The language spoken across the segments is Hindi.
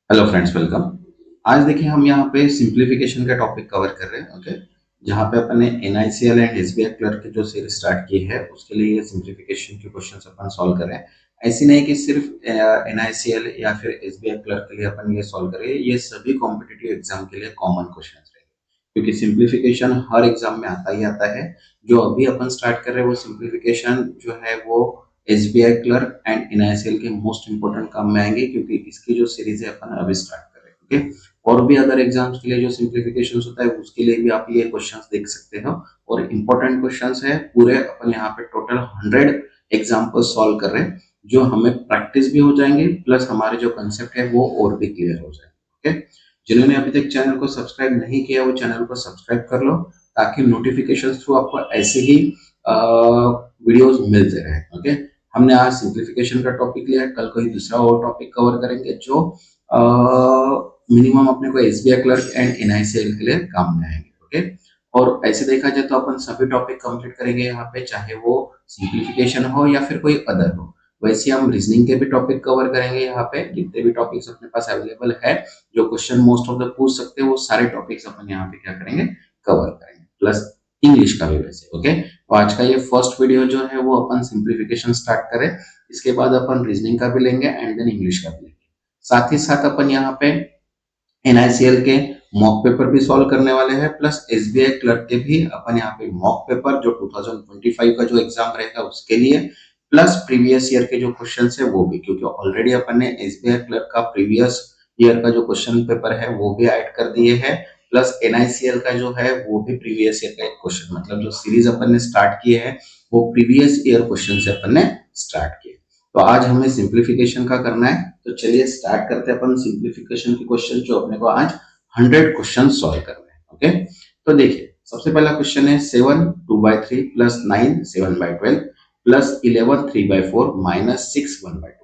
Hello friends, welcome. आज देखिए हम यहाँ पे सिंप्लीफिकेशन का टॉपिक कवर कर रहे हैं। ओके, जहाँ पे अपन ने एनआईसीएल एंड एसबीआई क्लर्क की जो सीरीज स्टार्ट की है उसके लिए ये सिंप्लीफिकेशन के क्वेश्चंस अपन सॉल्व कर रहे हैं। ऐसी नहीं कि सिर्फ एनआईसीएल या फिर एसबीआई क्लर्क के लिए अपन ये सॉल्व करें, ये सभी कॉम्पिटिटिव एग्जाम के लिए कॉमन क्वेश्चन रहेंगे, क्योंकि सिंप्लीफिकेशन हर एग्जाम में आता ही आता है। जो अभी अपन स्टार्ट कर रहे हैं वो सिंप्लीफिकेशन जो है वो एसबीआई क्लर्क एंड एनआईसीएल के मोस्ट इंपोर्टेंट काम में आएंगे, क्योंकि इसकी जो सीरीज है अपन अभी स्टार्ट कर रहे हैं। ओके, और भी अदर एग्जाम्स के लिए जो सिंप्लीफिकेशन होता है उसके लिए भी आप ये क्वेश्चंस देख सकते हो, और इंपॉर्टेंट क्वेश्चंस है पूरे। अपन यहाँ पे टोटल 100 एग्जाम्पल सॉल्व कर रहे हैं, जो हमें प्रैक्टिस भी हो जाएंगे, प्लस हमारे जो कंसेप्ट है वो और भी क्लियर हो जाएंगे। ओके, जिन्होंने अभी तक चैनल को सब्सक्राइब नहीं किया वो चैनल को सब्सक्राइब कर लो, ताकि नोटिफिकेशन थ्रू आपको ऐसे ही वीडियोस मिलते रहे। ओके, हमने आज सिंप्लीफिकेशन का टॉपिक लिया है, कल कोई दूसरा और टॉपिक कवर करेंगे जो मिनिमम अपने को एसबीआई क्लर्क एंड एनआईसीएल के लिए काम में आएंगे। ओके, और ऐसे देखा जाए तो अपन सभी टॉपिक कंप्लीट करेंगे यहाँ पे, चाहे वो सिंप्लीफिकेशन हो या फिर कोई अदर हो। वैसे हम रीजनिंग के भी टॉपिक कवर करेंगे यहाँ पे, जितने भी टॉपिक्स अपने पास अवेलेबल है, जो क्वेश्चन मोस्ट ऑफ द पूछ सकते हैं वो सारे टॉपिक्स अपन यहाँ पे क्या करेंगे, कवर करेंगे, प्लस इंग्लिश का भी वैसे। ओके, तो आज का ये फर्स्ट वीडियो जो है वो अपन सिंप्लीफिकेशन स्टार्ट करें, इसके बाद अपन रीजनिंग का भी लेंगे एंड देन इंग्लिश का भी लेंगे। साथ ही साथ अपन यहाँ पे एनआईसीएल के मॉक पेपर भी सॉल्व करने वाले हैं, प्लस एसबीआई क्लर्क के भी अपन यहाँ पे मॉक पेपर जो 2025 का जो एग्जाम रहेगा उसके लिए, प्लस प्रीवियस ईयर के जो क्वेश्चन है वो भी, क्योंकि ऑलरेडी अपन ने एसबीआई क्लर्क का प्रीवियस ईयर का जो क्वेश्चन पेपर है वो भी ऐड कर दिए हैं, प्लस एनआईसीएल का जो है वो भी प्रीवियस ईयर का एक क्वेश्चन, मतलब जो सीरीज अपन ने स्टार्ट की है वो प्रीवियस ईयर क्वेश्चन से अपन ने स्टार्ट किए। तो आज हमें सिंप्लीफिकेशन का करना है, तो चलिए स्टार्ट करते हैं अपन सिंप्लीफिकेशन के क्वेश्चन, जो अपने को आज 100 क्वेश्चन सॉल्व करने हैं। ओके, तो देखिए सबसे पहला क्वेश्चन है 7 2/3 प्लस 9 7/12 प्लस 11 3/4 माइनस 6 1/2।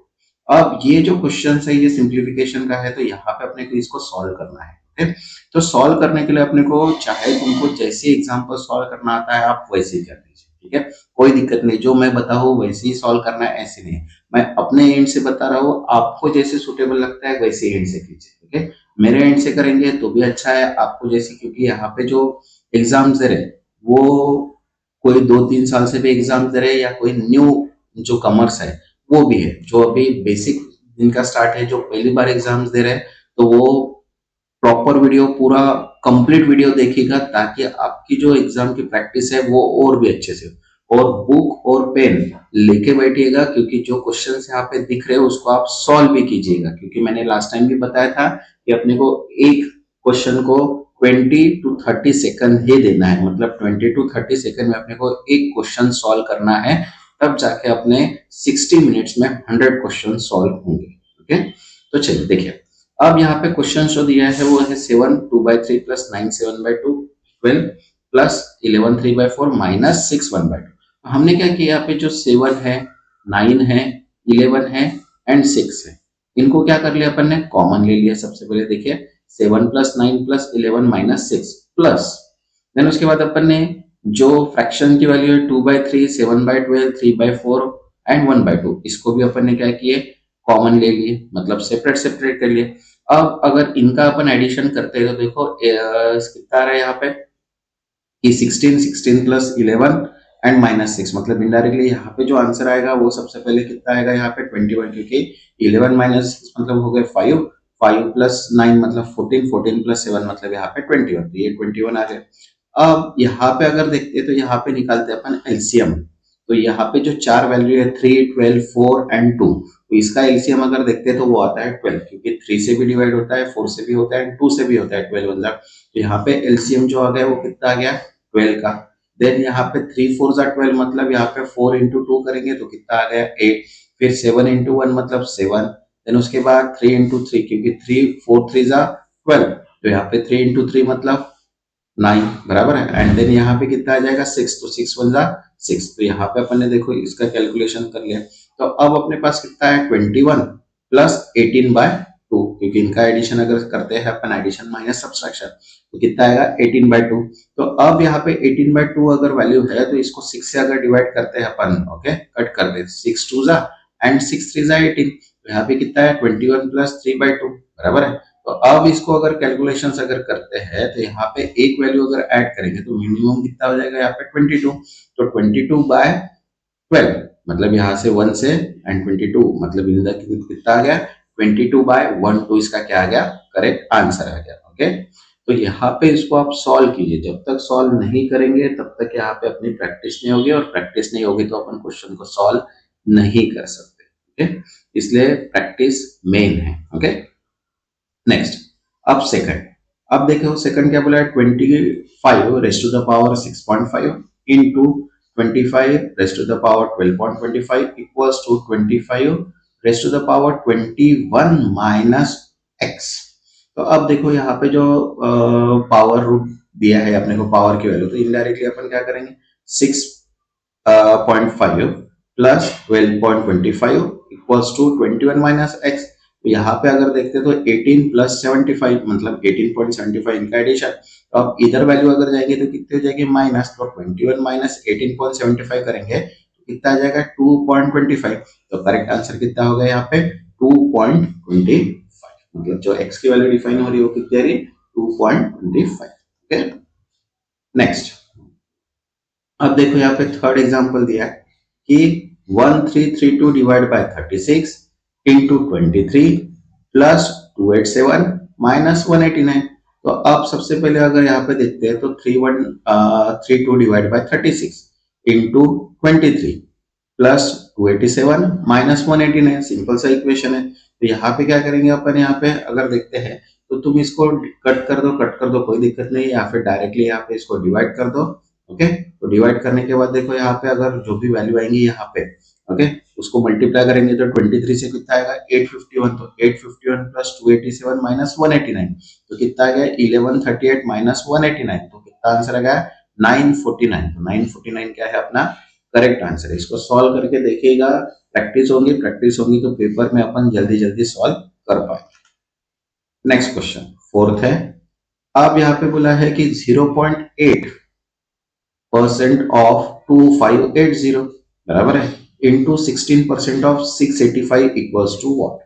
अब ये जो क्वेश्चन है ये सिंप्लीफिकेशन का है, तो यहाँ पे अपने को इसको सॉल्व करना है। ओके, तो सॉल्व करने के लिए अपने को चाहे तुमको जैसे एग्जाम्पल सॉल्व करना आता है आप वैसे ही कर लीजिए, ठीक है, कोई दिक्कत नहीं। जो मैं बताऊँ वैसे ही सॉल्व करना है, ऐसे नहीं। मैं अपने एंड से बता रहा हूँ, आपको जैसे सुटेबल लगता है वैसे एंड से कीजिए। ओके, मेरे एंड से करेंगे तो भी अच्छा है, आपको जैसे, क्योंकि यहाँ पे जो एग्जाम्स दे रहे वो कोई 2-3 साल से भी एग्जाम दे रहे या कोई न्यू जो कमर्स है वो भी है, जो अभी बेसिक जिनका स्टार्ट है, जो पहली बार एग्जाम्स दे रहे हैं, तो वो प्रॉपर वीडियो पूरा कंप्लीट वीडियो देखिएगा, ताकि आपकी जो एग्जाम की प्रैक्टिस है वो और भी अच्छे से। और बुक और पेन लेके बैठिएगा, क्योंकि जो क्वेश्चंस यहाँ पे दिख रहे हैं उसको आप सॉल्व भी कीजिएगा, क्योंकि मैंने लास्ट टाइम भी बताया था कि अपने को एक क्वेश्चन को 20 to 30 सेकंड ही देना है, मतलब 20 to 30 सेकंड में अपने को एक क्वेश्चन सॉल्व करना है, तब जाके अपने 60 मिनट्स में 100 क्वेश्चन सॉल्व होंगे। ओके, तो चलिए देखिए, अब यहाँ पे क्वेश्चन जो दिया है वो है 7 2/3 प्लस 9 7/2 12 प्लस 11 3/4 माइनस 6 1/2। हमने क्या किया, यहाँ पे जो 7 है, 9 है, 11 है एंड 6 है, इनको क्या कर लिया अपन ने, कॉमन ले लिया। सबसे पहले देखिए 7 plus 9 plus 11 minus 6 plus, then उसके बाद अपन ने जो फ्रैक्शन की वैल्यू है 2/3 7/12 3/4 एंड 1/2, इसको भी अपन ने क्या किए, कॉमन ले लिए, मतलब सेपरेट सेपरेट कर लिए। अब अगर इनका अपन एडिशन करते हैं तो देखो कितना आ रहा है यहाँ पे कि 16 16 प्लस 11 एंड माइनस 6, मतलब इनडायरेक्टली यहाँ पे जो आंसर आएगा वो सबसे पहले कितना आएगा यहाँ पे 21, क्योंकि 11 माइनस 6 मतलब हो गए 5, 5 प्लस 9 मतलब 14, 14 प्लस 7 मतलब यहाँ पे 21, तो ये 21 आ गए। अब यहाँ पे अगर देखते हैं तो यहाँ पे निकालते हैं अपन एलसीएम, तो यहाँ पे जो चार वैल्यू है 3 12 4 एंड 2, तो इसका एलसीएम अगर देखते हैं तो वो आता है 12, क्योंकि 3 से भी डिवाइड होता है, 4 से भी होता है एंड 2 से भी होता है 12, मतलब तो यहाँ पे एलसीएम जो आ गया वो कितना आ गया 12 का। देन यहाँ पे 3 4 12, मतलब यहाँ पे 4 इंटू 2 करेंगे तो कितना आ गया 8, फिर 7 इंटू 1 मतलब 7, देन उसके बाद 3 इंटू 3, क्योंकि 3 4 3 12, तो यहाँ पे 3 इंटू 3 मतलब 9 बराबर है, एंड देन यहाँ पे कितना आ जाएगा 6, तो 6 1 6, तो यहाँ पे अपन ने देखो इसका कैलकुलेशन कर लिया। तो अब अपने पास कितना है 21 प्लस 18/2, क्योंकि इनका एडिशन अगर करते हैं अपन, एडिशन माइनस सब्सट्रैक्शन, तो कितना आएगा 18/2। तो अब यहाँ पे 18/2 अगर वैल्यू है तो इसको 6 से अगर डिवाइड करते हैं अपन, ओके, कट कर दे, 6 2 एंड 6 3 18, तो यहाँ पे कितना है 21 प्लस 3/2 बराबर है। तो अब इसको अगर कैलकुलेशंस अगर करते हैं तो यहाँ पे एक वैल्यू अगर ऐड करेंगे तो मिनिमम कितना हो जाएगा यहाँ पे 22। तो 22/12 मतलब यहाँ से 1 से एंड 22 मतलब इन कितना आ गया 22/12 इसका क्या आ गया करेक्ट आंसर आ गया। ओके, तो यहाँ पे इसको आप सॉल्व कीजिए, जब तक सॉल्व नहीं करेंगे तब तक यहाँ पे अपनी प्रैक्टिस नहीं होगी, और प्रैक्टिस नहीं होगी तो अपन क्वेश्चन को सॉल्व नहीं कर सकते। ओके, इसलिए प्रैक्टिस मेन है। ओके, नेक्स्ट, अब सेकंड, अब देखो सेकंड क्या बोला है 25 raised to the power 6.5 into 25 raised to the power 12.25 equals to 25 raised to the power 21 minus X. तो अब देखो यहाँ पे जो पावर रूट दिया है अपने को पावर की वैल्यू, तो इनडायरेक्टली अपन क्या करेंगे 6.5 plus 12.25 equals to 21 minus X. तो यहाँ पे अगर देखते तो 18 प्लस 75 मतलब 18.75 इनका एडिशन। तो अब इधर वैल्यू अगर जाएंगे तो कितनी हो जाएगी माइनस, तो 21 माइनस 18.75 करेंगे तो कितना आ जाएगा 2.25। तो करेक्ट आंसर कितना होगा यहाँ पे 2.25, मतलब जो x की वैल्यू डिफाइन हो रही है वो कितनी आ रही है 2.25। ओके, नेक्स्ट, अब देखो यहाँ पे थर्ड एग्जांपल दिया है कि 1332 divide by 36 into 23 plus 287 minus 189। तो अब सबसे पहले अगर यहाँ पे देखते हैं तो 3132 divide by 36 into 23 plus 287 minus 189, simple सा इक्वेशन है। तो यहाँ पे क्या करेंगे अपन, यहाँ पे अगर देखते हैं तो तुम इसको कट कर दो कोई दिक्कत नहीं, या फिर डायरेक्टली यहाँ पे इसको डिवाइड कर दो। ओके, तो डिवाइड करने के बाद देखो यहाँ पे अगर जो भी वैल्यू आएंगी यहाँ पे ओके उसको मल्टीप्लाई करेंगे तो 23 से कितना आएगा 851, तो 851 प्लस 287 माइनस 189 तो कितना आ गया 1138 माइनस 189, तो कितना आंसर आ गया 949। तो 949 क्या है अपना करेक्ट आंसर है। इसको सॉल्व करके देखिएगा, प्रैक्टिस होगी तो पेपर में अपन जल्दी जल्दी सॉल्व कर पाएंगे। नेक्स्ट क्वेश्चन फोर्थ है, अब यहाँ पे बोला है कि 0.8% ऑफ 2580 बराबर है into 16% of 685 equals to what.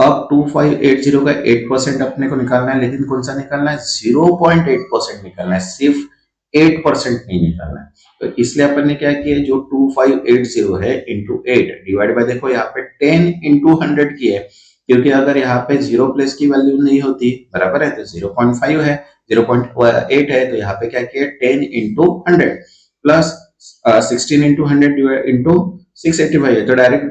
अब 2580 का 8% अपने को निकालना है, लेकिन कौन सा निकालना है 0.8% निकालना है, सिर्फ 8% नहीं निकालना है। तो इसलिए अपन ने क्या किया, जो 2580 है इंटू 8 डिवाइड बाय देखो यहाँ पे 10 इंटू 100 की है, क्योंकि अगर यहाँ पे 0 प्लस की वैल्यू नहीं होती बराबर है तो 0.5 है, 0.8 है, तो यहाँ पे क्या किया 10 इंटू 100 प्लस 16 इंटू 100 इंटू 685 है, तो डायरेक्ट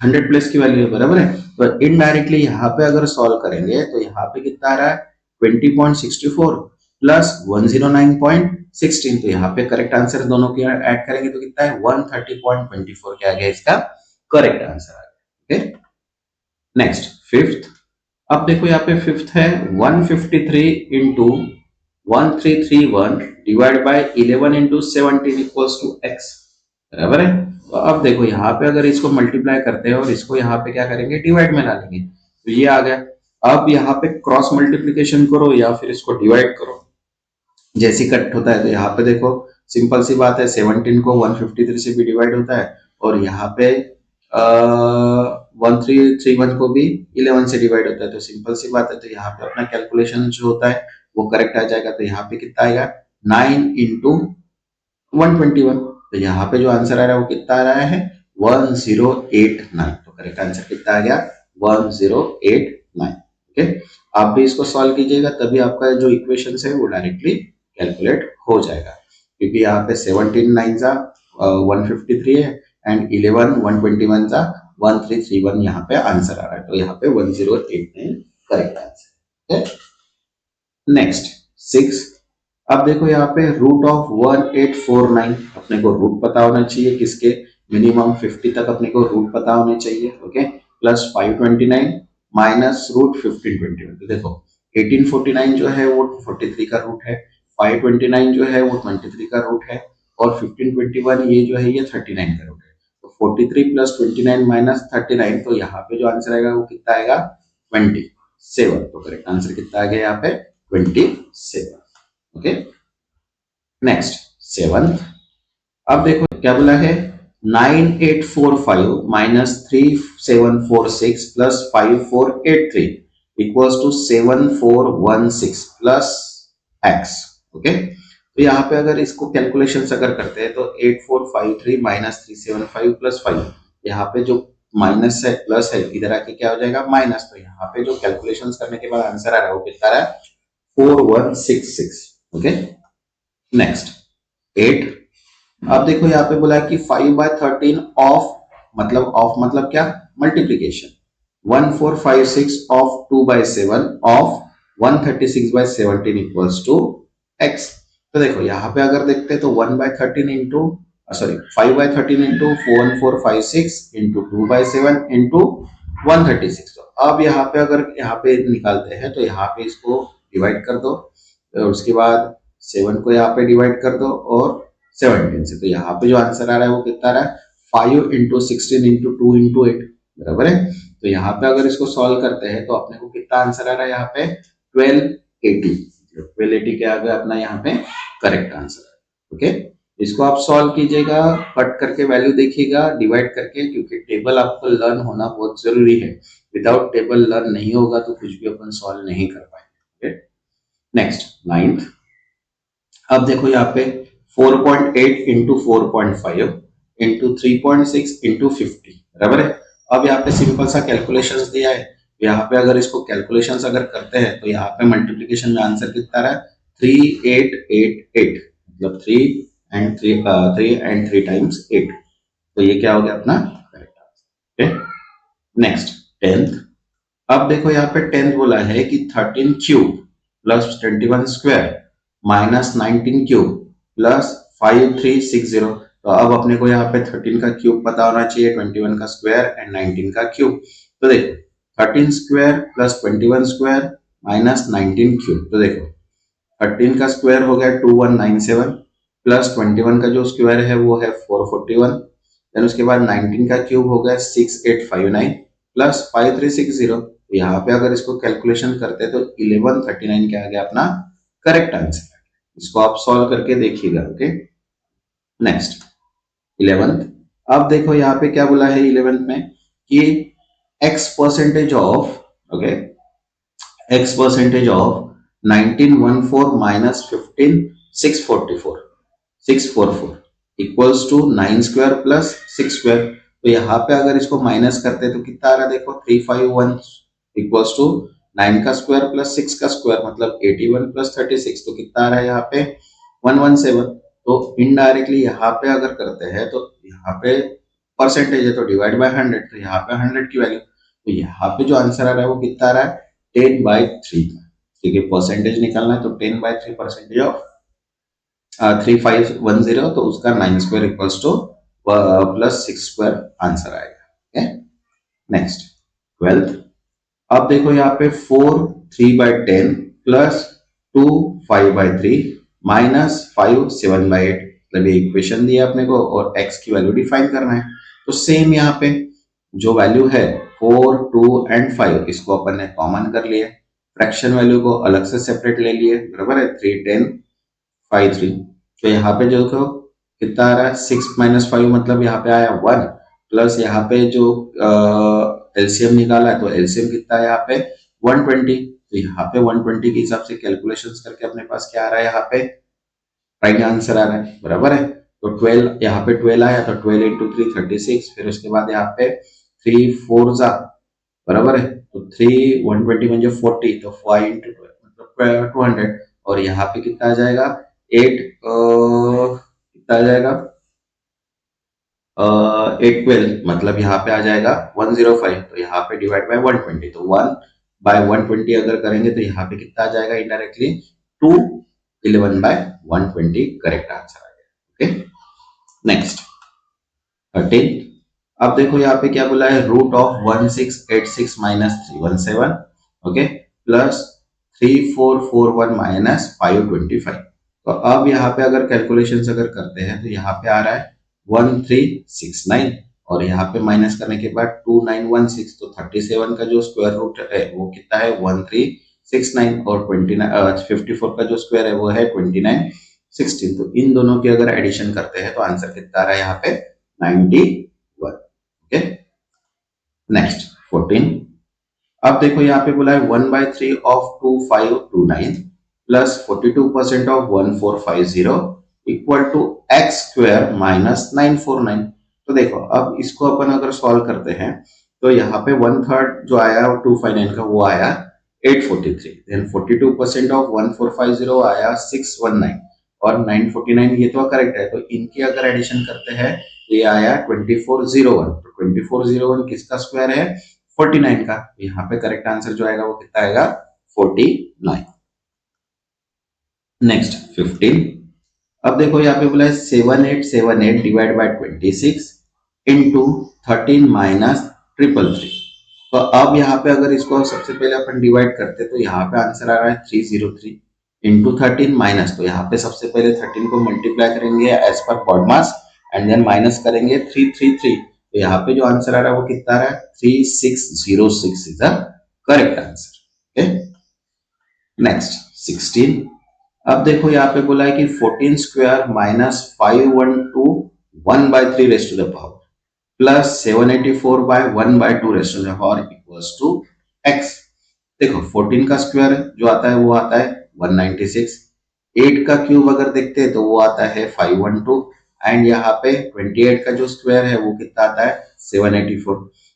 100 प्लस की वैल्यू है बराबर है। तो इनडायरेक्टली यहाँ पे अगर सॉल्व करेंगे तो यहाँ पे कितना आ रहा है 20.64 प्लस 109.16, तो यहाँ पे करेक्ट आंसर दोनों की ऐड करेंगे तो कितना है 130.24 क्या आ गया इसका करेक्ट आंसर आ गया। ओके, नेक्स्ट फिफ्थ, अब देखो यहाँ पे फिफ्थ है 153 into 1331 divide by 11 into 17 equals to x बराबर है। तो अब देखो यहाँ पे अगर इसको मल्टीप्लाई करते हैं और इसको यहाँ पे क्या करेंगे डिवाइड में ला लेंगे, तो ये आ गया। अब यहाँ पे क्रॉस मल्टीप्लीकेशन करो या फिर इसको डिवाइड करो, जैसी कट होता है तो यहाँ पे देखो सिंपल सी बात है 17 को 153 से भी डिवाइड होता है, और यहाँ पे 1331 को भी 11 से डिवाइड होता है, तो सिंपल सी बात है, तो यहाँ पे अपना कैलकुलेशन जो होता है वो करेक्ट आ जाएगा। तो यहाँ पे कितना आएगा 9 इंटू 121, तो यहाँ पे जो आंसर आ रहा है वो कितना आ रहा है 1089, तो करेक्ट आंसर कितना आ गया 1089। ओके, आप भी इसको सॉल्व कीजिएगा तभी आपका जो इक्वेशन है वो डायरेक्टली कैलकुलेट हो जाएगा, क्योंकि यहाँ पे 17 9 जा 153 है एंड 11 121 जा 1331 यहाँ पे आंसर आ रहा है, तो यहाँ पे 1089 करेक्ट आंसर है। नेक्स्ट 6, अब देखो यहाँ पे रूट ऑफ 1849, अपने को रूट पता होना चाहिए किसके, मिनिमम 50 तक अपने को रूट पता होने चाहिए। ओके, प्लस 529 माइनस रूट 1521, तो देखो 1849 जो है वो 43 का रूट है, 529 जो है वो 23 का रूट है, और 1521 ये जो है ये 39 का रूट है। तो 43 प्लस 29 माइनस 39, तो यहाँ पे जो आंसर आएगा वो कितना आएगा 27, तो करेक्ट आंसर कितना आ गया यहाँ पे 27। ओके, नेक्स्ट 7th, अब देखो क्या बोला है 9845 minus 3746 plus 5483 equals to 7416 plus X. Okay, तो यहाँ पे अगर इसको कैलकुलेशन अगर करते हैं तो 8453 माइनस 375 प्लस 5, यहाँ पे जो माइनस है प्लस है, इधर आके क्या हो जाएगा माइनस, तो यहाँ पे जो कैलकुलेशन करने के बाद आंसर आ रहा है वो कितना आ रहा है 4166। Okay, next 8। अब देखो यहाँ पे बोला है कि 5/13 ऑफ, मतलब क्या, multiplication. 1456 of 2/7 of 136/17 equals to x. तो देखो यहाँ पे अगर देखते हैं तो 1/13 into, sorry 5/13 into 1456 into 2/7 into 136। तो अब यहाँ पे अगर यहाँ पे निकालते हैं तो यहाँ पे इसको डिवाइड कर दो, और उसके बाद 7 को यहाँ पे डिवाइड कर दो और 17 से, तो यहाँ पे जो आंसर आ रहा है वो कितना आ रहा है 5 इंटू 16 इंटू 2 इंटू 8, बराबर है। तो यहाँ पे अगर इसको सॉल्व करते हैं तो अपने को कितना आंसर आ रहा है यहाँ पे 1280। 1280 क्या आ गया अपना यहाँ पे करेक्ट आंसर है। ओके, इसको आप सॉल्व कीजिएगा, कट करके वैल्यू देखिएगा डिवाइड करके, क्योंकि टेबल आपको लर्न होना बहुत जरूरी है। विदाउट टेबल लर्न नहीं होगा तो कुछ भी अपन सॉल्व नहीं कर पाएंगे। Okay, next 9th। अब देखो यहाँ पे 4.8 इंटू 4.5 इंटू 3.6 इंटू 50, बराबर है। अब यहाँ पे सिंपल सा कैलकुलेशंस दिया है, यहाँ पे अगर इसको कैलकुलेशंस अगर करते हैं तो यहाँ पे मल्टीप्लीकेशन में आंसर कितना रहा है 3888, मतलब 3 एंड 3 टाइम्स 8, तो ये क्या हो गया अपना correct answer. Okay, next 10th। अब देखो यहाँ पे 10th बोला है कि 13 cube plus 21 square minus 19 cube plus 5360। तो अब अपने को यहाँ पे 13 का क्यूब पता होना चाहिए, 21 का स्क्वायर एंड 19 का क्यूब। तो देखो 13 square plus 21 square minus 19 cube, तो देखो 13 का स्क्वायर हो गया 2197 प्लस 21 का जो स्क्वायर है वो है 441, देन उसके बाद 19 का क्यूब हो गया 6859 प्लस 5360। यहाँ पे अगर इसको कैलकुलेशन करते हैं तो 1139 क्या आ गया अपना करेक्ट आंसर। इसको आप सॉल्व करके देखिएगा। Okay, next 11th। अब देखो यहाँ पे क्या बोला है 11th में कि x percentage of, okay, x percentage of 1914 minus 15 equals to 9 square plus 6 square. तो यहाँ पे अगर इसको माइनस करते हैं तो कितना आ रहा है देखो 351 इक्वल्स टू 9 का स्क्वायर प्लस 6 का स्क्वायर, मतलब 81 प्लस 36, तो कितना आ रहा है यहाँ पे 117। तो इनडायरेक्टली यहाँ पे अगर करते हैं तो यहाँ पे परसेंटेज है तो डिवाइड बाय 100, तो यहाँ पे 100 की वैल्यू, तो यहाँ पे जो आंसर आ रहा है वो कितना आ रहा है 10/3। ठीक है, परसेंटेज निकालना है तो 10/3 परसेंटेज ऑफ 3510, तो उसका 9 square equals to plus 6 square answer आएगा। Next 12th। अब देखो यहाँ पे 4 3/10 प्लस 2 5/3 माइनस 5 7/8, मतलब ये इक्वेशन दिया अपने को और x की वैल्यू डिफाइन करना है। तो सेम यहाँ पे जो वैल्यू है 4 2 एंड 5, इसको अपन ने कॉमन कर लिया, फ्रैक्शन वैल्यू को अलग से सेपरेट ले लिए, बराबर है 3 10 5 3। तो यहाँ पे जो कितना आ रहा है 6 माइनस 5, मतलब यहाँ पे आया 1, प्लस यहाँ पे जो एलसीएम निकाला है तो एलसीएम कितना है यहाँ पे 120। तो यहाँ पे 120 के हिसाब से कैलकुलेशंस करके अपने पास क्या आ रहा है यहाँ पे राइट आंसर आ रहा है, बराबर है। तो 12 यहाँ पे 12 आया तो 12 इंटू 3 36, फिर उसके बाद यहाँ पे 3 4 जा, बराबर है, तो 3 120 म्हणजे 40, तो 5 इंटू मतलब 200, और यहाँ पे कितना आ जाएगा 8 कितना आ जाएगा 812, मतलब यहाँ पे आ जाएगा 105, तो यहाँ पे डिवाइड बाय 120, तो 1/120 अगर करेंगे तो यहाँ पे कितना आ जाएगा इनडायरेक्टली 211/120 करेक्ट आंसर आ गया। Okay, next 13। अब देखो यहाँ पे क्या बोला है root of 1686 minus 317, okay, plus 3441 minus 525। तो अब यहाँ पे अगर कैलकुलेशंस अगर करते हैं तो यहाँ पे आ रहा है 1369, और यहाँ पे माइनस करने के बाद 2916, तो 37 का जो स्क्वायर रूट है वो कितना है 1369, और 54 का जो स्क्वायर है वो है 2916। तो इन दोनों की अगर एडिशन करते हैं तो आंसर कितना आ रहा है यहाँ पे 91। Okay, next 14। अब देखो यहाँ पे बोला है 1/3 of 2529 plus 42% of 1450 equal to x square minus 949। तो देखो अब इसको अपन अगर सॉल्व करते हैं तो यहाँ पे 1/3 जो आया 259 का वो आया 843, देन 42% ऑफ 1450 आया 619 और 949 ये तो करेक्ट है, तो इनकी अगर एडिशन करते हैं ये आया 2401। तो 2401 किसका स्क्वायर है? 49 का। यहाँ पे करेक्ट आंसर जो आएगा वो कितना आएगा? 49। नेक्स्ट 15। अब देखो यहाँ पे बोला है 7878 डिवाइड बाय 26 इंटू 13 माइनस 333। तो अब यहाँ पे अगर इसको सबसे पहले अपन डिवाइड करते तो यहाँ पे आंसर आ रहा है 303 इंटू 13 माइनस, तो यहाँ पे सबसे पहले 13 को मल्टीप्लाई करेंगे as per BODMAS and then minus करेंगे 333। तो यहाँ पे जो आंसर आ रहा है वो कितना आ रहा है? 3606 is the correct answer. Okay, next 16। अब देखो यहाँ पे बोला है कि 14 square minus 512 1/3 raised to the power plus 784 by 1/2 raised to the power equals to x. देखो 14 का स्क्वायर जो आता है वो आता है 196, 8 का क्यूब अगर देखते हैं तो वो आता है 512 एंड यहाँ पे 28 का जो स्क्वायर है वो कितना आता है 784।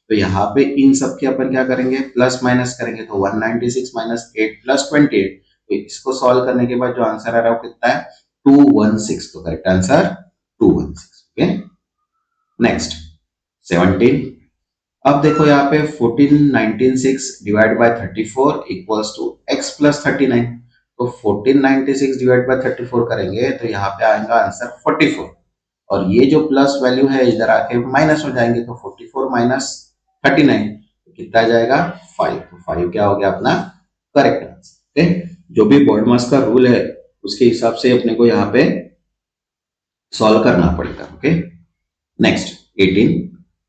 तो यहाँ पे इन सब के अपन क्या करेंगे? प्लस माइनस करेंगे, तो 196 माइनस 8 प्लस 28। तो इसको सॉल्व करने के बाद जो आंसर आ रहा है वो कितना है? 216। तो करेक्ट आंसर 216। Okay, next 17। अब देखो यहाँ पे 14196 divide by 34 equals to x plus 39। तो 1496 डिवाइड बाय 34 करेंगे तो यहाँ पे आएगा आंसर 44 और ये जो प्लस वैल्यू है इधर आके माइनस हो जाएंगे, तो 44 माइनस 39 कितना आ जाएगा? 5। तो 5 क्या हो गया अपना करेक्ट आंसर। ओके, जो भी बॉडमास का रूल है उसके हिसाब से अपने को यहाँ पे सॉल्व करना पड़ेगा। Okay, next 18।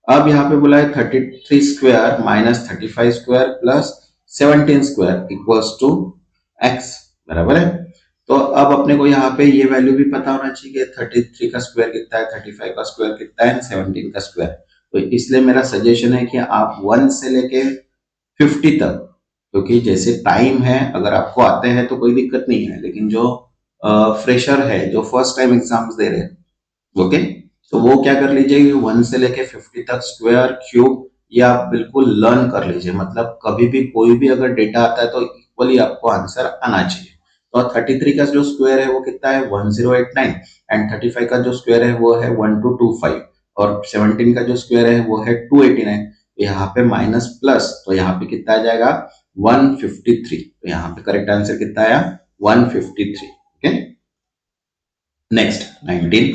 अब यहाँ पे बोला है 33 square minus 35 square plus 17 square equals to x, बराबर है। तो अब अपने को यहाँ पे ये वैल्यू भी पता होना चाहिए 33 का स्क्वायर कितना है, 35 का स्क्वायर कितना है, 17 का स्क्वायर। तो इसलिए मेरा सजेशन है कि आप 1 से लेके 50 तक, क्योंकि जैसे टाइम है अगर आपको आते हैं तो कोई दिक्कत नहीं है, लेकिन जो फ्रेशर है जो फर्स्ट टाइम एग्जाम्स दे रहे हैं, ओके, तो वो क्या कर लीजिए 1 से लेके 50 तक स्क्वायर क्यूब या बिल्कुल लर्न कर लीजिए, मतलब कभी भी कोई भी अगर डेटा आता है तो इक्वली आपको आंसर आना चाहिए। तो 33 का जो स्क्वायर है वो कितना है 1089 एंड 35 का जो स्क्वायर है वो है 1225 और 17 का जो स्क्वायर है वो है 289। तो यहाँ पे माइनस प्लस, तो यहाँ पे कितना आ जाएगा 153। तो यहाँ पे करेक्ट आंसर कितना आया 153। Okay, next 19।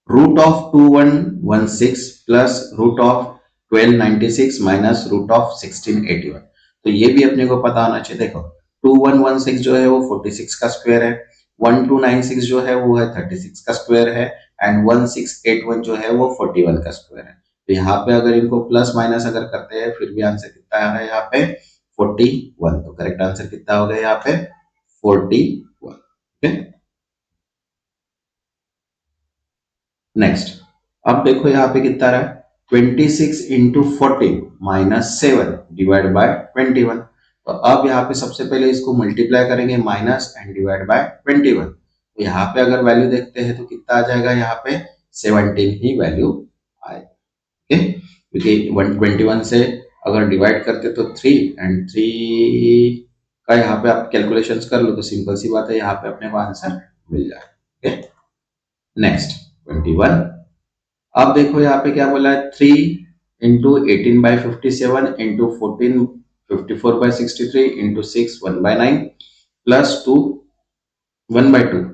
Root of 2116 plus root of 1296 minus root of 1681। तो ये भी अपने को पता होना चाहिए। देखो 2116 जो है वो 46 का स्क्वायर है, 1296 जो है वो है 36 का स्क्वायर है एंड 1681 जो है वो 41 का स्क्वायर है। तो यहाँ पे अगर इनको प्लस माइनस अगर करते हैं फिर भी आंसर कितना आ रहा है यहाँ पे 41। तो करेक्ट आंसर कितना हो गया यहाँ पे 41। ओके, नेक्स्ट अब देखो यहाँ पे कितना रहा है 26 इंटू 14 माइनस 7 डिवाइड बाय 21। तो अब यहाँ पे सबसे पहले इसको मल्टीप्लाई करेंगे माइनस एंड डिवाइड बाय 21। तो यहाँ पे अगर वैल्यू देखते हैं तो कितना आ जाएगा यहाँ पे 17 ही वैल्यू आए। ओके, क्योंकि 121 से अगर डिवाइड करते तो 3 एंड 3 का यहाँ पे आप कैलकुलेशंस कर लो तो सिंपल सी बात है यहाँ पे अपने को आंसर मिल जाए। Okay, next 21। अब देखो यहाँ पे क्या बोला है 3 into 18/57 into 14 54/63 into 6 1/9 plus 2 1/2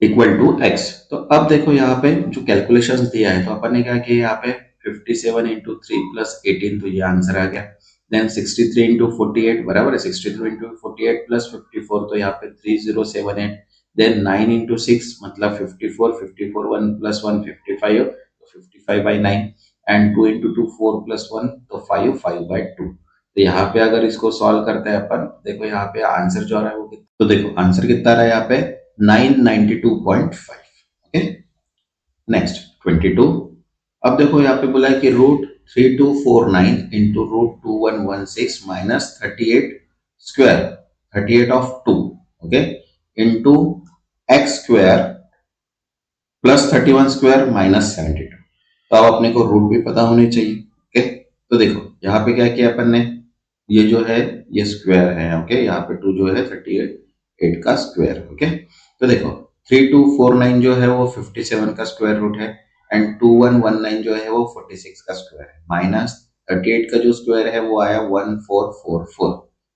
equal to x. तो अब देखो यहाँ पे जो कैलकुलेशन दिया है तो अपन ने क्या किया यहाँ पे 57 इंटू 3 प्लस 18, तो ये आंसर आ गया। देन 63 इंटू 48 बराबर है 63 इंटू 48 प्लस 54, तो यहाँ पे 3078। देन 9 इंटू 6 मतलब 54 54 1 प्लस 1 55, तो 55/9 एंड 2 इंटू 2 4 प्लस 1 तो 5 5/2। तो यहाँ पे अगर इसको सॉल्व करते हैं अपन, देखो यहाँ पे आंसर जो आ रहा है वो कितना, तो देखो आंसर कितना आ रहा है यहाँ पे 992.5। Okay, next 22। अब देखो यहाँ पे बोला है कि √3249 into √2116 minus 38 square, 38 of 2, okay, into x square plus 31 square minus 72। तो अब अपने को रूट भी पता होने चाहिए। ओके, तो देखो यहाँ पे क्या किया अपन ने, ये जो है ये स्क्वायर है। ओके, यहाँ पे 2 जो है 38 का स्क्वायर। ओके, तो देखो 3249 जो है वो 57 का स्क्वायर रूट है, एंड 2119 जो है वो 46 का स्क्वायर है, माइनस 38 का जो स्क्वायर है वो आया 1444,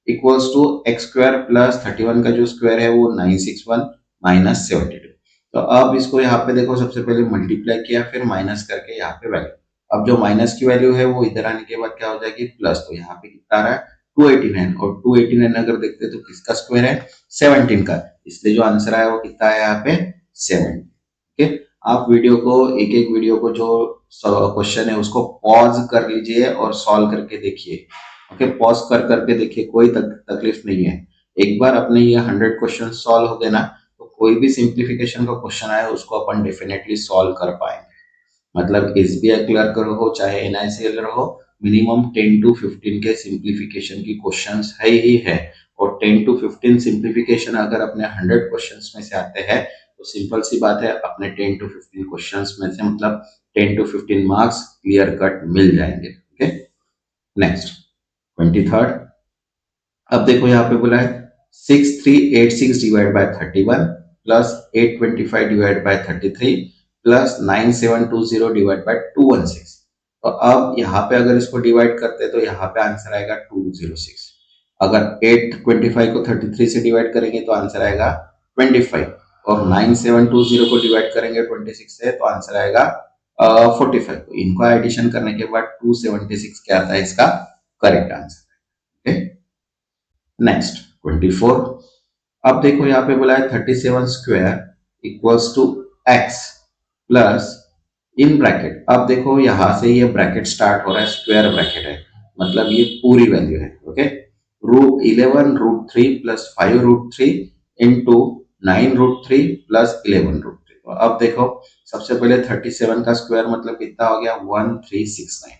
equals to x square plus 31 का जो स्क्वायर है वो 961 माइनस 72। तो अब इसको यहाँ पे देखो, सबसे पहले मल्टीप्लाई किया, फिर माइनस करके यहाँ पे वैल्यू। अब जो माइनस की वैल्यू है वो इधर आने के बाद क्या हो जाएगी, प्लस। तो यहाँ पे कितना आ रहा है 289, और 289 अगर देखते तो किसका स्क्वायर है, 17 का, इसलिए जो आंसर आया वो कितना है यहाँ पे 7। ओके, आप वीडियो को, एक एक वीडियो को जो क्वेश्चन है उसको पॉज कर लीजिए और सॉल्व करके देखिए। ओके, पॉज कर करके देखिए, कोई तकलीफ नहीं है। एक बार अपने ये 100 क्वेश्चन सॉल्व हो गए ना, तो कोई भी सिंप्लीफिकेशन का क्वेश्चन आए उसको अपन डेफिनेटली सॉल्व कर पाएंगे। मतलब एसबीआई क्लर्क हो चाहे एनआईसीएल हो, मिनिमम 10 to 15 के सिंप्लीफिकेशन की क्वेश्चंस है ही है। और 10 to 15 सिंप्लीफिकेशन अगर अपने 100 क्वेश्चंस में से आते हैं तो सिंपल सी बात है, अपने 10 to 15 क्वेश्चंस में से मतलब 10 to 15 मार्क्स क्लियर कट मिल जाएंगे। Okay, next 23rd। अब देखो यहाँ पे बोला है 6386 divide by 31 plus 825 divide by 33 plus 9720 divide by 216। तो अब यहाँ पे अगर इसको डिवाइड करते हैं तो यहाँ पे आंसर आएगा 206। अगर 825 को 33 से डिवाइड करेंगे तो आंसर आएगा 25, और 9720 को डिवाइड करेंगे 26 से तो आंसर आएगा 45। तो इनको एडिशन करने के बाद 276 क्या आता है इसका करेक्ट आंसर। Okay, next 24। अब देखो यहाँ पे बोला है 37 square equals to x plus, in bracket, अब देखो यहां से ये ब्रैकेट स्टार्ट हो रहा है, स्क्वायर ब्रैकेट है, मतलब ये पूरी वैल्यू है। Okay, √11√3 plus 5√3 into 9√3 plus 11√3। तो अब देखो सबसे पहले 37 का स्क्वायर मतलब कितना हो गया 1369,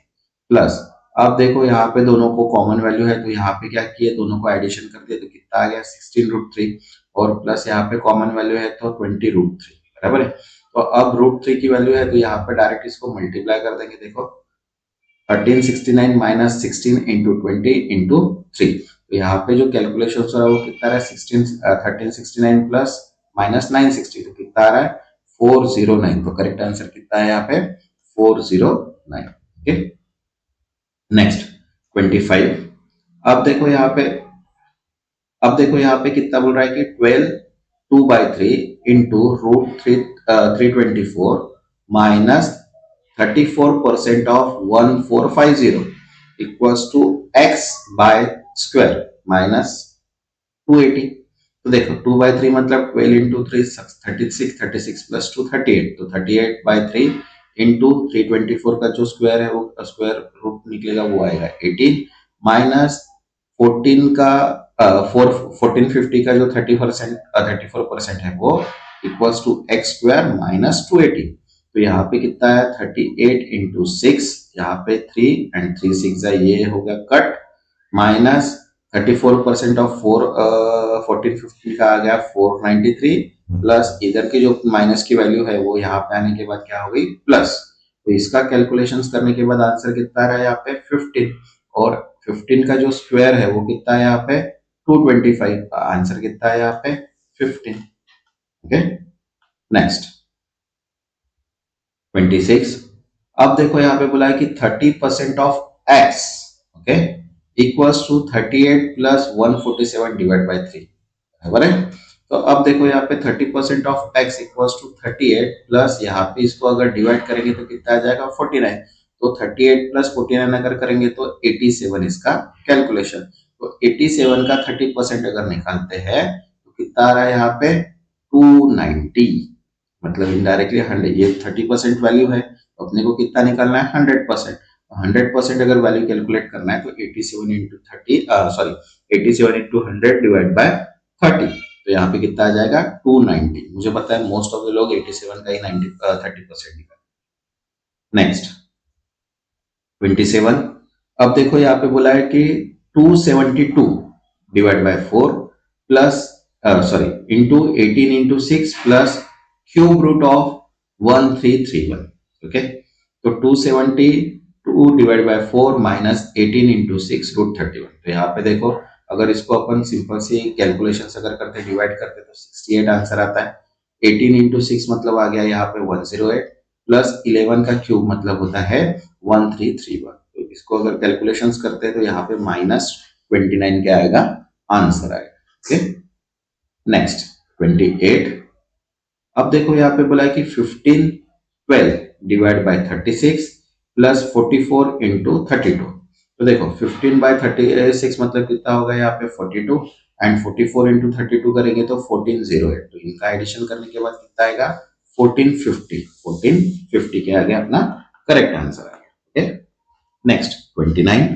प्लस अब देखो यहाँ पे दोनों को कॉमन वैल्यू है तो यहाँ पे क्या किया, दोनों को एडिशन कर दिया तो कितना आ गया 16√3, और प्लस यहाँ पे कॉमन वैल्यू है तो 20√3, बराबर है। तो अब √3 की वैल्यू है तो यहाँ पे डायरेक्ट इसको मल्टीप्लाई कर देंगे। देखो 1369 माइनस 16 इंटू 20 इंटू 3, तो यहाँ पे जो कैलकुलेशन हो रहा है वो कितना है 1369 प्लस माइनस 960, तो कितना आ रहा है 409। तो करेक्ट आंसर कितना है यहाँ पे 409। Okay, next 25। अब देखो यहाँ पे, अब देखो यहाँ पे कितना बोल रहा है कि 12 2/3 into √324 minus 34% of 1450 equals to x by square minus 280। तो देखो 2/3 मतलब 12 इंटू 3 36, 36 प्लस 2 38, तो 38/3 इंटू 324 का जो स्क्वायर है वो स्क्वायर रूट निकलेगा वो आएगा 18, माइनस 14 का 1450 का जो 34% है वो equals to x square minus 280। तो यहाँ पे कितना है 38 इंटू 6, यहाँ पे 3 एंड 3 6 ये हो गया कट, माइनस 34% ऑफ 1450 का आ गया 493, प्लस इधर की जो माइनस की वैल्यू है वो यहाँ पे आने के बाद क्या हो गई प्लस। तो इसका कैलकुलेशंस करने के बाद आंसर कितना आ रहा है यहाँ पे 15, और 15 का जो स्क्वायर है वो कितना है यहाँ पे 225, आंसर कितना है यहाँ पे 15। Okay, next 26। अब देखो यहाँ पे बोला है कि 30% of x, okay, equals to 38 plus 147 divide by 3, बराबर है। तो अब देखो यहाँ पे 30% of x equals to 38 plus, यहाँ पे इसको अगर डिवाइड करेंगे तो कितना आ जाएगा 49, तो 38 प्लस 49 अगर करेंगे तो 87 इसका कैलकुलेशन। तो 87 का 30% अगर निकालते हैं तो कितना आ रहा है यहाँ पे 290, मतलब इनडायरेक्टली 100, ये 30% वैल्यू है तो अपने को कितना निकालना है 100%। 100% अगर वैल्यू कैलकुलेट करना है तो 87 into 30 sorry 87 into 100 divide by 30, तो यहाँ पे कितना आ जाएगा 290। मुझे पता है मोस्ट ऑफ द लोग 87 का ही 30% निकाल। नेक्स्ट 27। अब देखो यहाँ पे बोला है कि 272 divide by 4 plus sorry into 18 into 6 plus cube root of 1331। Okay, तो 272 divide by 4 minus 18 into 6 root 31। तो यहाँ पे देखो अगर इसको अपन सिंपल सी कैलकुलेशन अगर करते डिवाइड करते तो 68 आंसर आता है। 18 इंटू 6 मतलब आ गया यहाँ पे 108 प्लस 11 का क्यूब मतलब होता है 1331। तो इसको अगर कैलकुलेशंस करते हैं तो यहाँ पे -29 क्या आएगा, आंसर आएगा। Okay, next 28। अब देखो यहाँ पे बोला है कि 1512 डिवाइड बाय 36 प्लस 44 इंटू 32। तो देखो 15 बाय 36 मतलब कितना होगा यहाँ पे 42 एंड 44 इंटू 32 करेंगे तो 1408। तो इनका एडिशन करने के बाद कितना आएगा 1450 क्या आ गया अपना करेक्ट आंसर आ गया। Okay, next 29।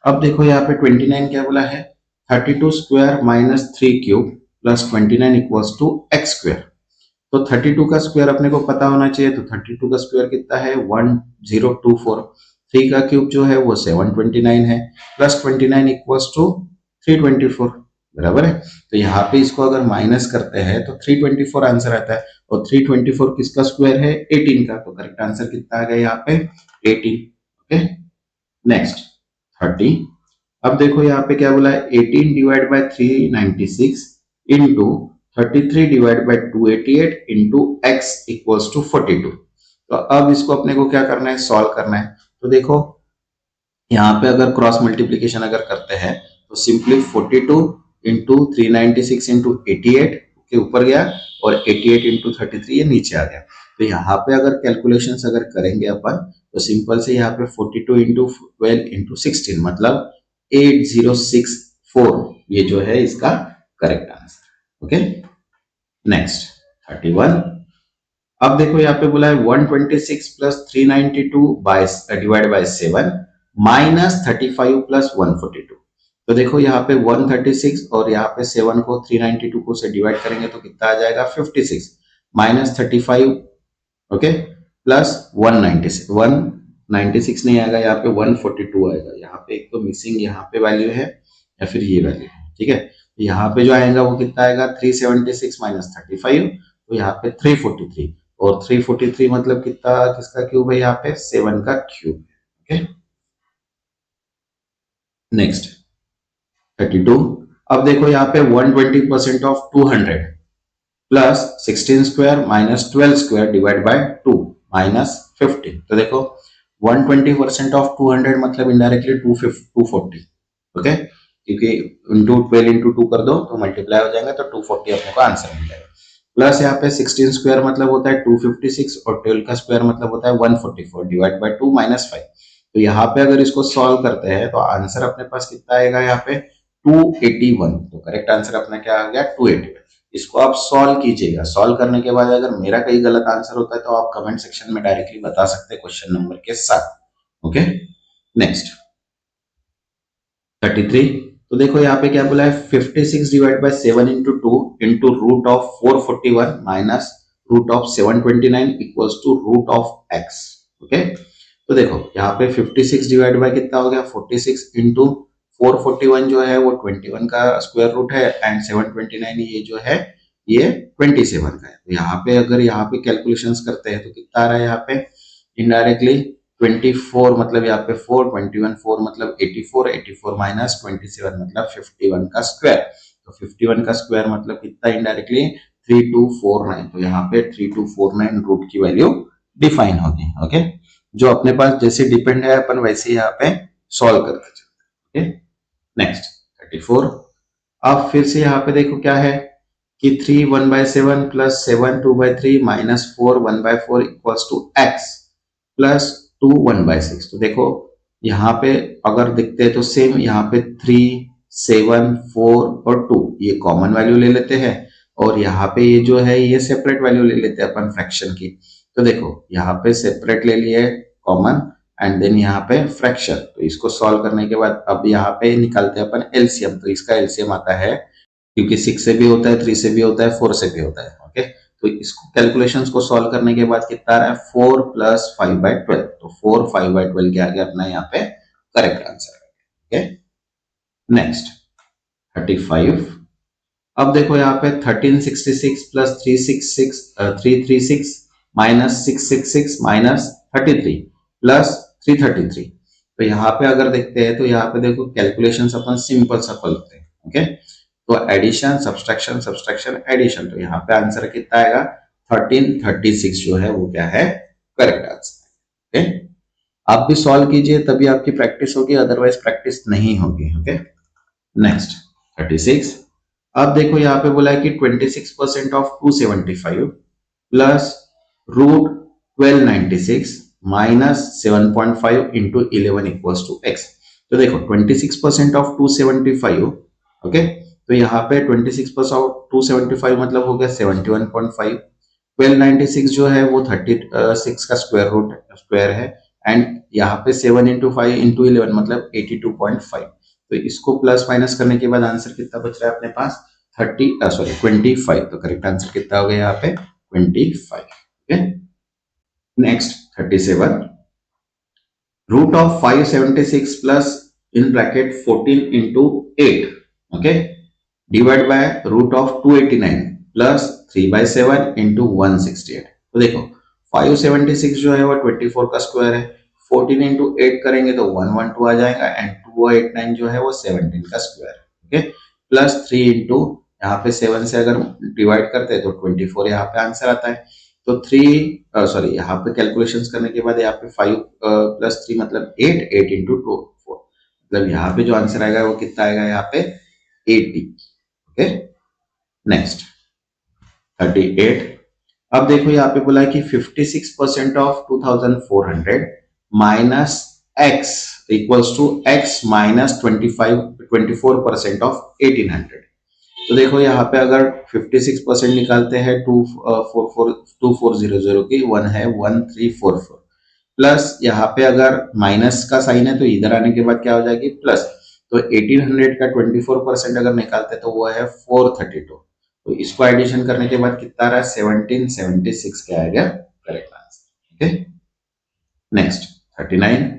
अब देखो यहाँ पे 29 क्या बोला है 32 square minus 3 cube plus 29 equals to x square. तो 32 का स्क्वायर अपने को पता होना चाहिए। तो 32 का स्क्वायर कितना है 1024। 3 का क्यूब जो है वो 729 है प्लस 29 इक्वल्स टू 324 बराबर है। तो यहाँ पे इसको अगर माइनस करते हैं तो 324 आंसर आता है और 324 किसका स्क्वायर है 18 का। तो करेक्ट आंसर कितना आ गया यहाँ पे 18। Okay, next 30। अब देखो यहाँ पे क्या बोला है 18 divide by 396 into 33 divide by 288 into x equals to 42। तो अब इसको अपने को क्या करना है सॉल्व करना है। तो देखो यहाँ पे अगर क्रॉस मल्टीप्लीकेशन अगर करते हैं तो सिंपली 42 इंटू 396 इंटू 88 के ऊपर गया और 88 इंटू 33 ये नीचे आ गया। तो यहाँ पे अगर कैलकुलेशंस अगर करेंगे अपन तो सिंपल से यहाँ पे 42 इंटू 12 इंटू 16 मतलब 8064 ये जो है इसका करेक्ट आंसर। Okay, next 31। अब देखो यहाँ पे बोला है 126 plus 392 by divide by 7 minus 35 plus 142। तो देखो यहाँ पे 136 और यहाँ पे 7 को 392 को से डिवाइड करेंगे तो कितना आ जाएगा 56 माइनस 35 ओके प्लस 196। 196 नहीं आएगा यहाँ पे 142 आएगा। यहाँ पे एक तो मिसिंग यहाँ पे वैल्यू है या फिर ये वैल्यू है। ठीक है, यहाँ पे जो आएगा वो कितना आएगा 376 माइनस 35 तो यहाँ पे 343 और 343 मतलब कितना किसका क्यूब है यहाँ पे 7 का क्यूब। Okay, next 32। अब देखो यहाँ पे 120% of 200 plus 16 square minus 12 square divide by 2 minus 15। तो देखो 120% ऑफ 200 मतलब इनडायरेक्टली 240। ओके, क्योंकि इंटू 12 इंटू 2 कर दो तो मल्टीप्लाई हो जाएगा तो 240 अपने को आंसर मिल जाएगा। प्लस यहाँ पे 16 स्क्वायर मतलब होता है 256 और 12 का स्क्वायर मतलब होता है 144 डिवाइड बाय 2 माइनस 5। तो यहाँ पे अगर इसको सॉल्व करते हैं तो आंसर अपने पास कितना आएगा यहाँ पे 281। तो करेक्ट आंसर अपना क्या आ गया 281। इसको आप सॉल्व कीजिएगा। सॉल्व करने के बाद अगर मेरा कहीं गलत आंसर होता है तो आप कमेंट सेक्शन में डायरेक्टली बता सकते हैं क्वेश्चन नंबर के साथ। Okay, next 33। तो देखो यहाँ पे क्या बोला है 56 divide by 7 into 2 into root of 441 minus root of 729 equals to root of x. Okay, तो देखो यहाँ पे 56 डिवाइड बाय कितना हो गया 46 इंटू 441 जो है वो 21 का स्क्वायर रूट है एंड 729 ये जो है ये 27 का है। तो यहाँ पे अगर यहाँ पे कैलकुलेशंस करते हैं तो कितना आ रहा है यहाँ पे इनडायरेक्टली 24 मतलब यहाँ पे 4 21 4 मतलब 84 84 माइनस 27 मतलब 51 का स्क्वायर। तो 51 का स्क्वायर मतलब कितना इनडायरेक्टली 3249। तो यहाँ पे 3249 रूट की वैल्यू डिफाइन होगी। ओके, जो अपने पास जैसे डिपेंड है अपन वैसे यहाँ पे सॉल्व करते चलते हैं। Okay, next 34। अब फिर से यहाँ पे देखो क्या है कि 3 1/7 plus 7 2/3 minus 4 1/4 equals to x plus 2 1/6। तो देखो यहाँ पे अगर देखते हैं तो सेम यहाँ पे 3 7 4 और 2 ये कॉमन वैल्यू ले लेते हैं और यहाँ पे ये जो है ये सेपरेट वैल्यू ले लेते हैं अपन फ्रैक्शन की। तो देखो यहाँ पे सेपरेट ले लिए कॉमन एंड देन यहाँ पे फ्रैक्शन। तो इसको सॉल्व करने के बाद अब यहाँ पे निकालते हैं अपन एलसीएम। तो इसका एलसीएम आता है क्योंकि 6 से भी होता है, 3 से भी होता है, 4 से भी होता है। ओके, तो इसको कैलकुलेशंस को सॉल्व करने के बाद कितना आ रहा है 4 प्लस 5/12, तो 4 5/12 क्या आ गया अपना यहाँ पे करेक्ट आंसर। Okay, next 35। अब देखो यहाँ पे 1366 प्लस 336 माइनस 666 माइनस 33 प्लस 333। तो यहाँ पे अगर देखते हैं तो यहाँ पे देखो कैलकुलेशन अपन सिंपल सा करते हैं। ओके, तो एडिशन सब्सट्रैक्शन सब्सट्रैक्शन एडिशन, तो यहाँ पे आंसर कितना आएगा 1336 जो है वो क्या है करेक्ट आंसर। ओके, आप भी सॉल्व कीजिए तभी आपकी प्रैक्टिस होगी, अदरवाइज प्रैक्टिस नहीं होगी। Okay, next 36। अब देखो यहाँ पे बोला है कि 26% of 275 plus root 1296 minus 7.5 into 11 equals to x. तो देखो 26% ऑफ 275, ओके, तो यहाँ पे 26% ऑफ 275 मतलब हो गया 71.5। 1296 जो है वो 36 का स्क्वायर है, एंड यहाँ पे 7 इंटू 5 इंटू 11 मतलब 82.5। तो इसको प्लस माइनस करने के बाद आंसर कितना बच रहा है अपने पास 25। तो करेक्ट आंसर कितना हो गया यहाँ पे 25। Okay, next 37। Root of 576 plus in bracket 14 into 8, okay, divide by root of 289 plus 3/7 into 168। तो देखो 576 जो है वो 24 का स्क्वायर है, 14 इंटू 8 करेंगे तो 112 आ जाएगा, एंड 289 जो है वो 17 का स्क्वायर है। ओके, प्लस 3 इंटू यहाँ पे 7 से अगर डिवाइड करते हैं तो 24 यहाँ पे आंसर आता है। तो 3 सॉरी यहाँ पे कैलकुलेशंस करने के बाद यहाँ पे 5 प्लस 3 मतलब 8 इंटू 2 4, मतलब यहाँ पे जो आंसर आएगा वो कितना आएगा यहाँ पे 80। Okay, next 38। अब देखो यहाँ पे बोला है कि 56% of 2400 minus x equals to x minus 24% of 1800। तो देखो यहाँ पे अगर 56% निकालते हैं 2400 की 1 है 1344 प्लस यहाँ पे अगर माइनस का साइन है तो इधर आने के बाद क्या हो जाएगी प्लस। तो 1800 का 24% अगर निकालते हैं तो वो है 432। तो इसको एडिशन करने के बाद कितना रहा 1776 क्या आएगा correct answer. Okay, next 39।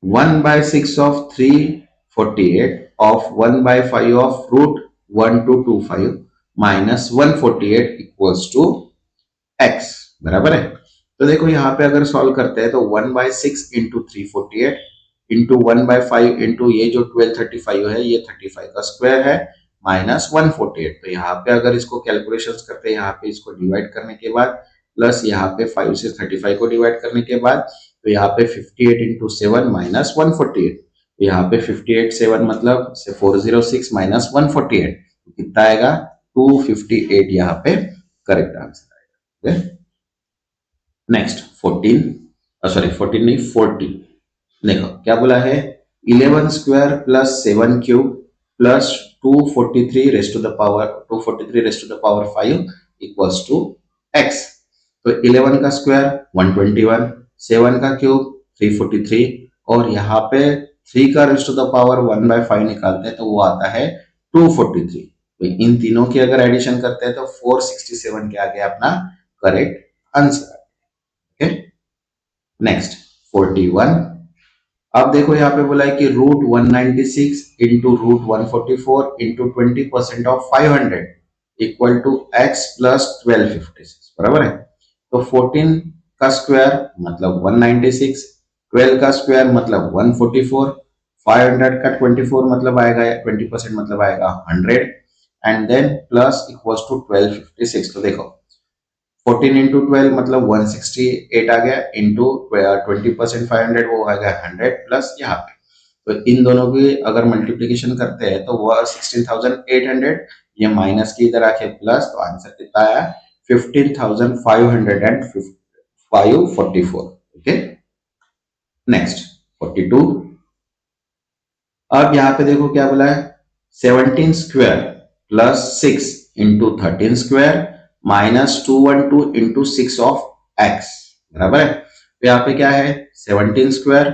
1/6 of 348 of 1/5 of root 1225 minus 148 equals to x बराबर है। तो देखो यहाँ पे अगर सॉल्व करते हैं तो 1/6 इंटू 348 इंटू 1/5 इंटू ये जो 1235 है ये 35 का स्क्वायर है माइनस 148। तो यहाँ पे अगर इसको कैलकुलेशंस करते हैं यहाँ पे इसको डिवाइड करने के बाद प्लस यहाँ पे 5 से 35 को डिवाइड करने के बाद तो यहाँ पे 58 इंटू 7 माइनस 148। तो यहाँ पे 58 7 मतलब 406 माइनस 148 कितना आएगा 258 यहाँ पे करेक्ट आंसर आएगा। नेक्स्ट 14 नहीं 40। देखो क्या बोला है 11 square plus 7 cube plus 243 raised to the power 5 equals to x। तो 11 का स्क्वायर 121, 7 का क्यूब 343 और यहाँ पे 3 का रेस्ट टू द पावर 1/5 निकालते हैं तो वो आता है 243। तो इन तीनों की अगर एडिशन करते हैं तो 467 के आगे अपना करेक्ट आंसर। Okay, next 41। अब देखो यहाँ पे बोला है कि root 196 into root 144 into 20% of 500 equal to x plus 1256 बराबर है। तो 14 का स्क्वायर मतलब 196, 12 का स्क्वायर मतलब 144, 500 का 24 मतलब आएगा 20% मतलब आएगा 100 and then plus equals to 1256। तो देखो 14 इंटू 12 मतलब 168 आ गया इंटू 20% 500 वो आ गया 100 प्लस यहाँ पे। तो इन दोनों की अगर मल्टीप्लीकेशन करते हैं तो वह 16,800 ये माइनस की इधर आके प्लस, तो आंसर कितना आया 15,544। Okay, next 42। अब यहाँ पे देखो क्या बोला है 17 square plus 6 into 13 square minus 212 into 6 of x बराबर है। तो यहाँ पे क्या है 17 square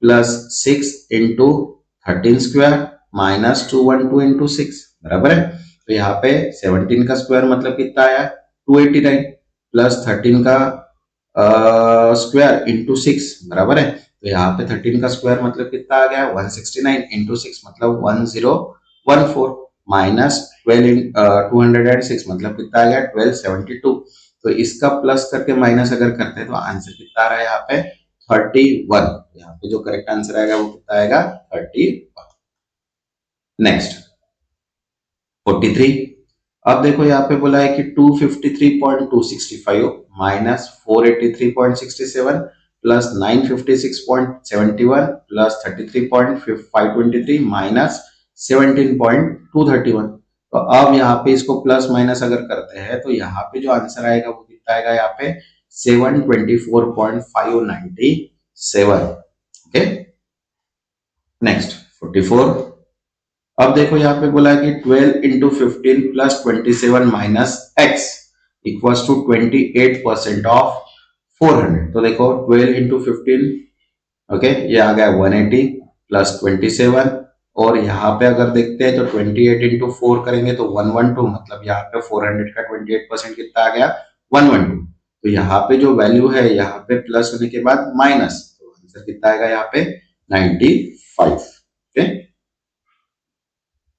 plus 6 into 13 square minus 212 into 6। बराबर है। तो यहाँ पे 17 का स्क्वायर मतलब कितना आया 289 प्लस 13 का स्क्वायर इंटू 6 बराबर है। तो यहाँ पे 13 का स्क्वायर मतलब कितना आ गया 169 इंटू 6 मतलब 1014 माइनस 206 मतलब कितना आ गया 1272। तो इसका प्लस करके माइनस अगर करते हैं तो आंसर कितना आ रहा है यहाँ पे 31। यहाँ पे जो करेक्ट आंसर आएगा वो कितना आएगा 31। नेक्स्ट 43। अब देखो यहाँ पे बोला है कि 253.265 माइनस 483.67 प्लस 956.71 प्लस 33.523 माइनस 17.231। तो अब यहाँ पे इसको प्लस माइनस अगर करते हैं तो यहाँ पे जो आंसर आएगा वो कितना आएगा यहाँ पे 724.597। Okay next 44। अब देखो यहाँ पे बोला है कि 12 into 15 plus 27 minus x equals to 28% of 400। तो देखो 12 इंटू 15 ओके ये आ गया 180 प्लस 27 और यहाँ पे अगर देखते हैं तो 28 इंटू 4 करेंगे तो 112 मतलब यहाँ पे 400 का 28% कितना आ गया 112। तो यहाँ पे जो वैल्यू है यहाँ पे प्लस होने के बाद माइनस तो आंसर कितना आएगा यहाँ पे 95। Okay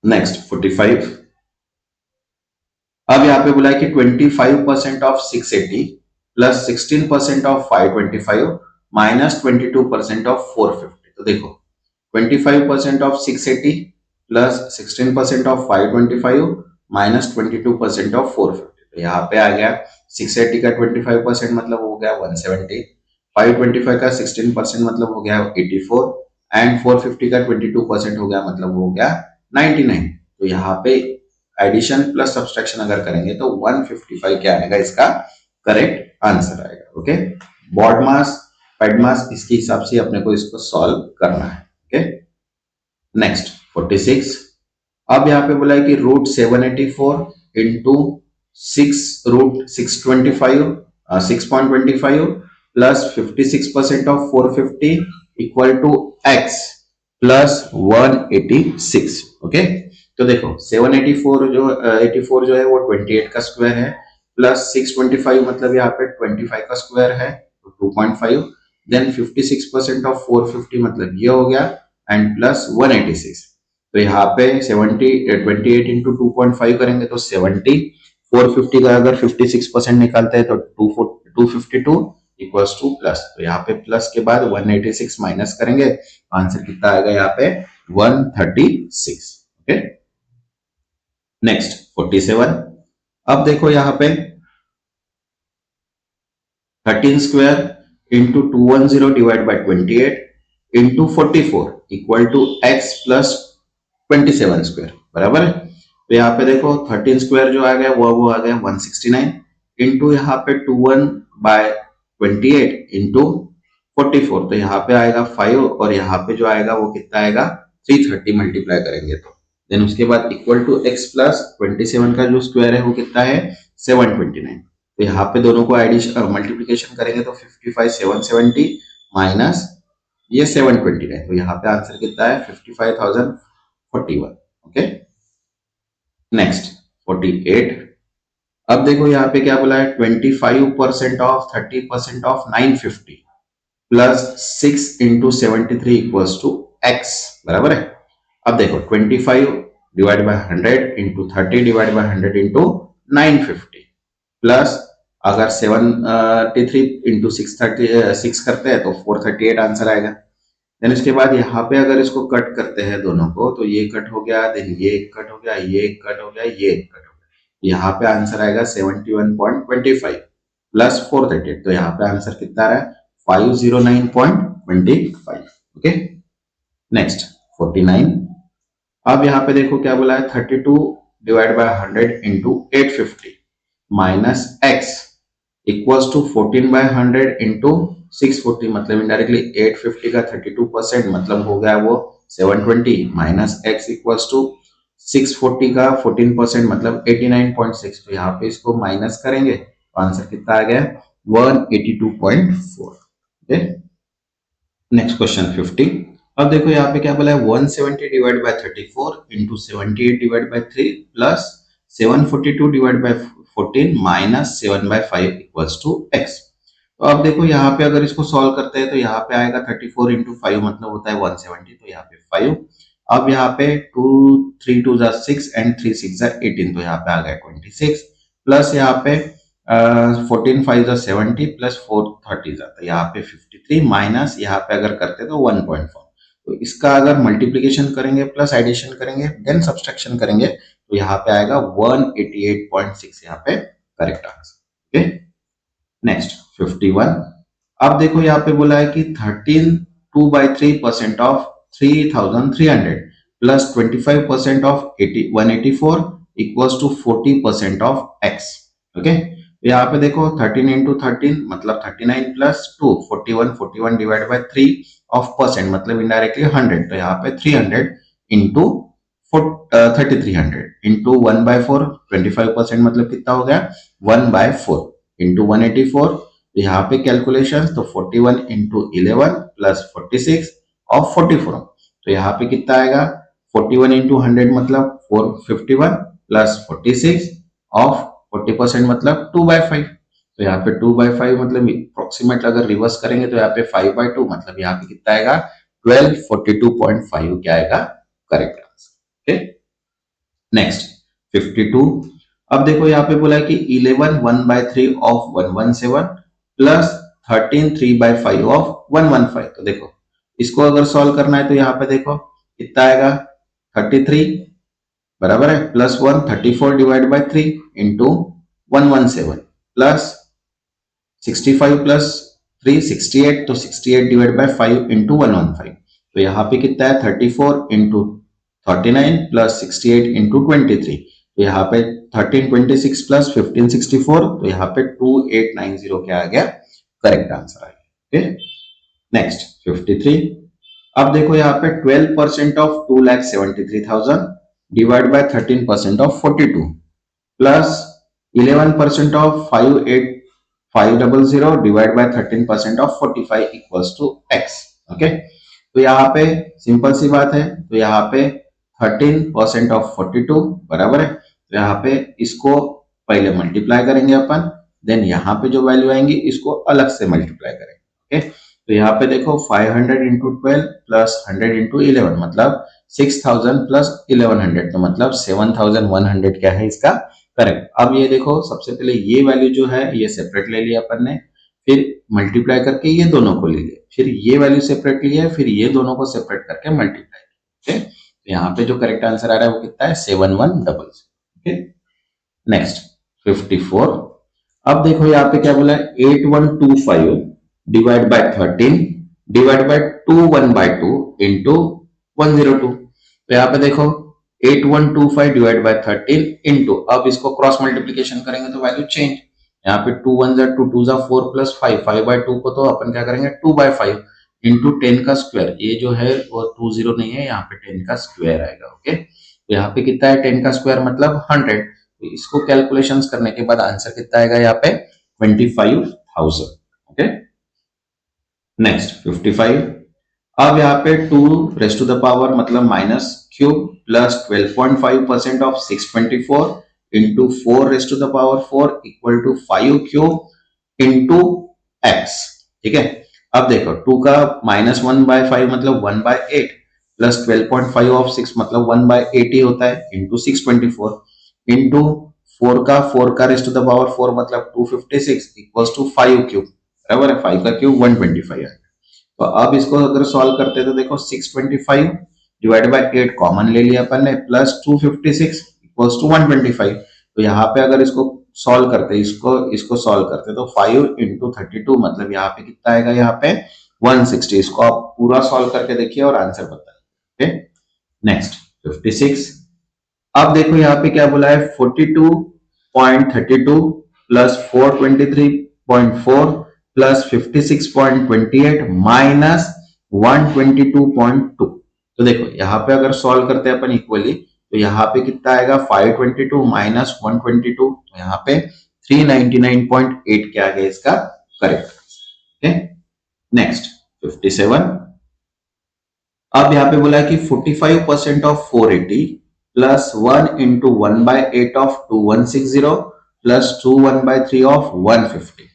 next 45। अब यहाँ पे बोला है कि 25% of 680 plus 16% of 525 minus 22% of 450। तो देखो 25% of 680 plus 16% of 525 minus 22% of 450। तो यहाँ पे आ गया 680 का 25% मतलब हो गया 170, 525 का 16% मतलब हो गया 84 एंड 450 का 22% हो गया मतलब हो गया 99। तो यहाँ पे एडिशन प्लस सब्सट्रैक्शन अगर करेंगे तो 155 क्या आएगा इसका करेक्ट आंसर आएगा। Okay BODMAS PEDMAS इसके हिसाब से अपने को इसको सॉल्व करना है। Okay next 46। अब यहाँ पे बोला है कि root 784 into 6.25 plus 56% of 450 equal to x plus 186। Okay तो देखो 784 जो 84 जो है वो 28 का स्क्वायर है प्लस 625 मतलब यहाँ पे 25 का स्क्वायर है तो 2.5 देन 56% ऑफ 450 मतलब ये हो गया एंड प्लस 186। तो यहाँ पे 28 इंटू 2.5 करेंगे तो 70 450 का अगर 56% निकालते हैं तो 252 इक्वल्स टू प्लस। तो यहाँ पे प्लस के बाद 186 माइनस करेंगे तो आंसर कितना आएगा यहाँ पे 136। Okay next 47। अब देखो यहाँ पे 13 square into 210 divide by 28 into 44 equal to x plus 27 square बराबर है। तो यहाँ पे देखो 13 स्क्वायर जो आ गया वो आ गया 169 इंटू यहाँ पे 21 बाय 28 इंटू 44 तो यहाँ पे आएगा 5 और यहाँ पे जो आएगा वो कितना आएगा 330 मल्टीप्लाई करेंगे तो देन उसके बाद इक्वल टू एक्स प्लस 27 का जो स्क्वायर है वो कितना है 729। तो यहाँ पे दोनों को एडिशन मल्टीप्लीकेशन करेंगे तो 55 770 माइनस ये 729 तो यहाँ पे आंसर कितना है 55,041। Okay next 48। अब देखो यहाँ पे क्या बोला है 25% of 30% of 950 plus 6 into 73 equals to x बराबर है। अब देखो 25 divide by 100 into 30 divide by 100 into 950 plus अगर 73 इंटू 6 करते हैं तो 438 आंसर आएगा। देन इसके बाद यहाँ पे अगर इसको कट करते हैं दोनों को तो ये कट हो गया देन ये कट हो गया ये कट हो गया ये कट हो गया यहाँ पे आंसर आएगा 71.25 प्लस 438 तो यहाँ पे आंसर कितना आ रहा है 509.25। Okay next 49। अब यहाँ पे देखो क्या बोला है 32 divide by 100 into 850 minus x equals to 14 by 100 into 640 मतलब इनडायरेक्टली 850 का 32% मतलब हो गया वो 720 माइनस एक्स इक्वल्स टू 640 का 14% मतलब 89.6। तो यहाँ पे इसको माइनस करेंगे तो आंसर कितना आ गया 182.4। Okay next question 50। अब देखो यहाँ पे क्या बोला है, 170 divide by 34 into 78 divide by 3 plus 742 divide by 14 minus 7/5 equals to x। तो अब देखो यहाँ पे अगर इसको सॉल्व करते हैं तो यहाँ पे आएगा 34 इंटू 5 मतलब होता है 170, तो यहाँ पे 5। अब यहाँ पे 2 3 2 जा 6 एंड 3 6 जा 18, तो यहाँ पे आ गया 26 प्लस यहाँ पे 14 5 जा 70 प्लस 4 30 जाता है यहाँ पे 53 माइनस यहाँ पे अगर करते तो 1.4। तो इसका अगर मल्टीप्लीकेशन करेंगे प्लस एडिशन करेंगे देन सब्सट्रैक्शन करेंगे तो यहाँ पे आएगा 188.6 यहाँ पे करेक्ट आंसर। Okay, next 51। अब देखो यहाँ पे बोला है कि 13 2/3% of 3300 plus 25% of 184 equals to 40% of x। Okay, यहाँ पे देखो 13 इंटू 13 मतलब 39 plus 2 41 divide by 3 of percent मतलब इनडायरेक्टली 100, तो यहाँ पे 300 इंटू 3300 इंटू 1/4 25% मतलब कितना हो गया 1/4 इंटू 184, यहाँ पे कैलकुलेशन तो 41 इंटू 11 प्लस 46 ऑफ 44, तो यहाँ पे कितना आएगा 41 इंटू 100 मतलब 451 प्लस 46 ऑफ 40% मतलब 2/5, तो यहाँ पे 2/5 मतलब अप्रोक्सीमेट अगर रिवर्स करेंगे तो यहाँ पे 5/2 मतलब यहाँ पे कितना आएगा 1242.5 क्या आएगा करेक्ट आंसर। Okay, next 52। अब देखो यहाँ पे बोला है कि 11 1/3 ऑफ 117 प्लस 13 3/5 ऑफ 115, तो देखो इसको अगर सॉल्व करना है तो यहाँ पे देखो कितना आएगा 33 बराबर है plus 1 34 divide by 3 into 117 plus 65 plus 3 68, तो 68 डिवाइड बाय 5 इंटू 115, तो यहाँ पे कितना है 34 इंटू 39 प्लस 68 इंटू 23, तो यहाँ पे 1326 प्लस 1564, तो यहाँ पे 2890 क्या आ गया करेक्ट आंसर आ गया। Okay, next 53। अब देखो यहाँ पे 12% of 2,73,000 divide by 13% of 42 plus 11% of 58,500 divide by 13% of 45 equals to x। Okay, तो यहाँ पे सिंपल सी बात है, तो यहाँ पे 13% ऑफ 42 बराबर है, तो यहाँ पे इसको पहले मल्टीप्लाई करेंगे अपन, देन यहाँ पे जो वैल्यू आएंगी इसको अलग से मल्टीप्लाई करेंगे। ओके, तो यहाँ पे देखो 500 इंटू 12 प्लस 100 इंटू 11 मतलब 6000 प्लस 1100, तो मतलब 7100 क्या है इसका करेक्ट। अब ये देखो सबसे पहले ये वैल्यू जो है ये सेपरेट ले लिया अपन ने, फिर मल्टीप्लाई करके ये दोनों को ले लिया, फिर ये वैल्यू सेपरेट लिया, फिर ये दोनों को सेपरेट करके मल्टीप्लाई किया। ओके, तो यहाँ पे जो करेक्ट आंसर आ रहा है वो कितना है 7100। Okay, next 54। अब देखो यहाँ पे क्या बोला है 8125 divide by 13 divide by 2 into 102, तो यहाँ पे देखो 8125 डिवाइड बाय 13 इंटू, अब इसको क्रॉस मल्टीप्लीकेशन करेंगे तो वैल्यू चेंज, यहाँ पे 2 1 जा 2 2 जा 4 प्लस 5 5/2 को तो अपन क्या करेंगे 2/5 इंटू 10 का स्क्वायर, ये जो है वो 20 नहीं है, यहाँ पे 10 का स्क्वायर आएगा। ओके, तो यहाँ पे कितना है 10 का स्क्वायर मतलब 100, तो इसको कैलकुलेशंस करने के बाद आंसर कितना आएगा यहाँ पे 25,000। Okay, next 55। अब यहाँ पे 2 रेस्ट टू द पावर मतलब minus cube plus 12.5% of 624 into 4 raised to the power 4 equal to 5 cube into x. ठीक है, अब देखो 2 का -1/5 मतलब 1/8 प्लस 12.5 ऑफ 6 मतलब 1/8 ही होता है इंटू 624 इंटू 4 का रेस्ट टू द पावर 4 मतलब 256 इक्वल्स टू 5 क्यूब बराबर है, 5 का क्यूब 125 है। तो अब इसको अगर सॉल्व करते तो देखो 625 डिवाइड बाय 8 कॉमन ले लिया अपन ने प्लस 256 इक्वल्स टू 125, तो यहाँ पे अगर इसको सॉल्व करते इसको सॉल्व करते तो 5 इंटू 32 मतलब यहाँ पे कितना आएगा यहाँ पे 160, इसको आप पूरा सॉल्व करके देखिए और आंसर बताइए। Okay, next 56। अब देखो यहाँ पे क्या बोला है 42.32 प्लस 423.4 प्लस 56.28 माइनस 122.2, तो देखो यहाँ पे अगर सॉल्व करते हैं अपन इक्वली तो यहाँ पे कितना आएगा 522 माइनस 122, तो यहाँ पे 399.8 क्या आ गया इसका करेक्ट। Okay, next 57। अब यहाँ पे बोला है कि 45% of 480 plus 1 into 1/8 of 2160 plus 1/3 of 150।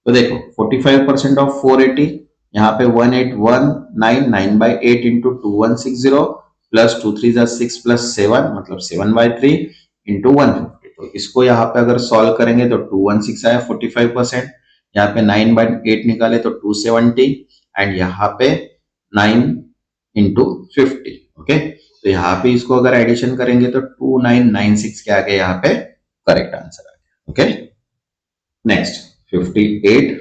तो देखो 45% ऑफ 480, यहाँ पे 18199 बाई 8 इंटू 2160 प्लस 2 3 6 प्लस 7 मतलब 7/3 इंटू 150। तो इसको यहाँ पे अगर सॉल्व करेंगे तो 216 आया 45%, यहाँ पे 9/8 निकाले तो 270 एंड यहाँ पे 9 इंटू 50। ओके, तो यहाँ पे इसको अगर एडिशन करेंगे तो 2996 के आगे यहाँ पे करेक्ट आंसर आ गया। Okay, next 58।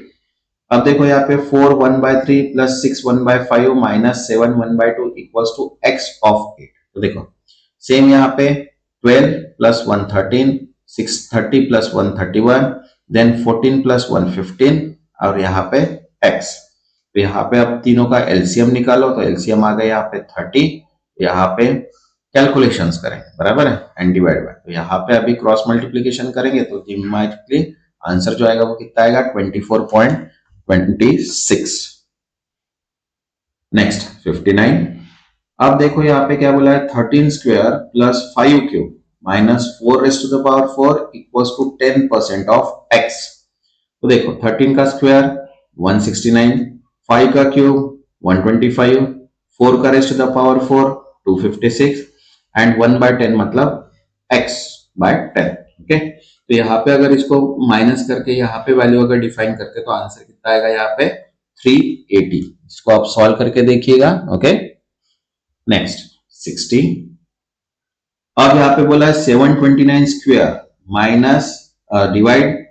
अब देखो यहाँ पे 4 1/3 plus 6 1/5 minus 7 1/2 equals to x of 8। तो देखो सेम यहाँ पे 12 प्लस 113, 630 प्लस 131, देन 14 प्लस 115 और यहाँ पे x। तो यहाँ पे अब तीनों का एलसीएम निकालो, तो एलसीएम आ गया यहाँ पे 30। यहाँ पे कैलकुलेशंस करेंगे, बराबर है, एंड डिवाइड बाय। तो यहाँ पे अभी क्रॉस मल्टीप्लीकेशन करेंगे तो जियोमेट्रिकली आंसर जो आएगा वो कितना आएगा 24.26। नेक्स्ट 59। अब देखो यहाँ पे क्या बोला है 13 square plus 5 cube minus 4 raise to the power 4 equals to 10% of x। तो देखो 13 का स्क्वायर 169, 5 का क्यूब 125, 4 का raise to the power 4 256 and 1/10 मतलब x बाय 10। ओके, तो यहाँ पे अगर इसको माइनस करके यहाँ पे वैल्यू अगर डिफाइन करते तो आंसर कितना आएगा यहाँ पे 380। इसको आप सॉल्व करके देखिएगा। Okay, next 60। अब यहाँ पे बोला है 729 square minus divide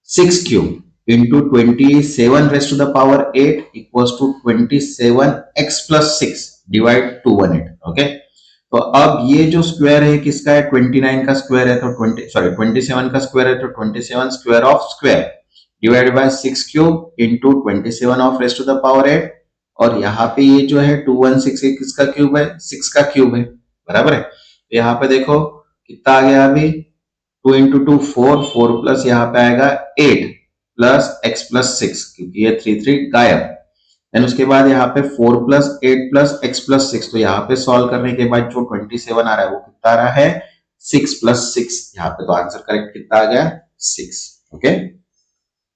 6 cube into 27 raise to the power 8 equals to 27x plus 6 divide 218। Okay, तो अब ये जो स्क्वायर है किसका है 29 का स्क्वायर है तो 27 का स्क्वायर है तो 27 square of square divide by 6 cube into 27 of raise to the power 8। और यहाँ पे ये जो है 216 किसका क्यूब है 6 का क्यूब है, बराबर है। तो यहाँ पे देखो कितना आ गया अभी 2 इंटू 2 4, 4 प्लस यहाँ पे आएगा 8 प्लस x प्लस 6 क्योंकि ये 3 गायब। देन उसके बाद यहाँ पे 4 प्लस 8 प्लस x प्लस 6। तो यहाँ पे सॉल्व करने के बाद जो 27 आ रहा है वो कितना आ रहा है 6 प्लस 6। यहाँ पे तो आंसर करेक्ट कितना आ गया 6। Okay,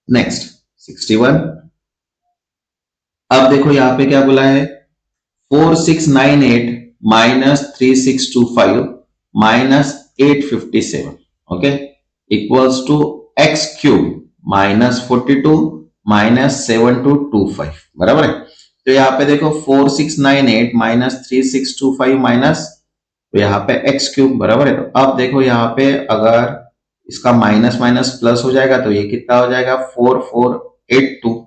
next 61। अब देखो यहाँ पे क्या बोला है 4698 minus 3625 minus 857। Okay, equals to x cube minus 42 minus 7225, बराबर है। तो यहाँ पे देखो 4698 माइनस 3625 माइनस, तो यहाँ पे x क्यूब, बराबर है। तो अब देखो यहाँ पे अगर इसका माइनस माइनस प्लस हो जाएगा तो ये कितना हो जाएगा 4482,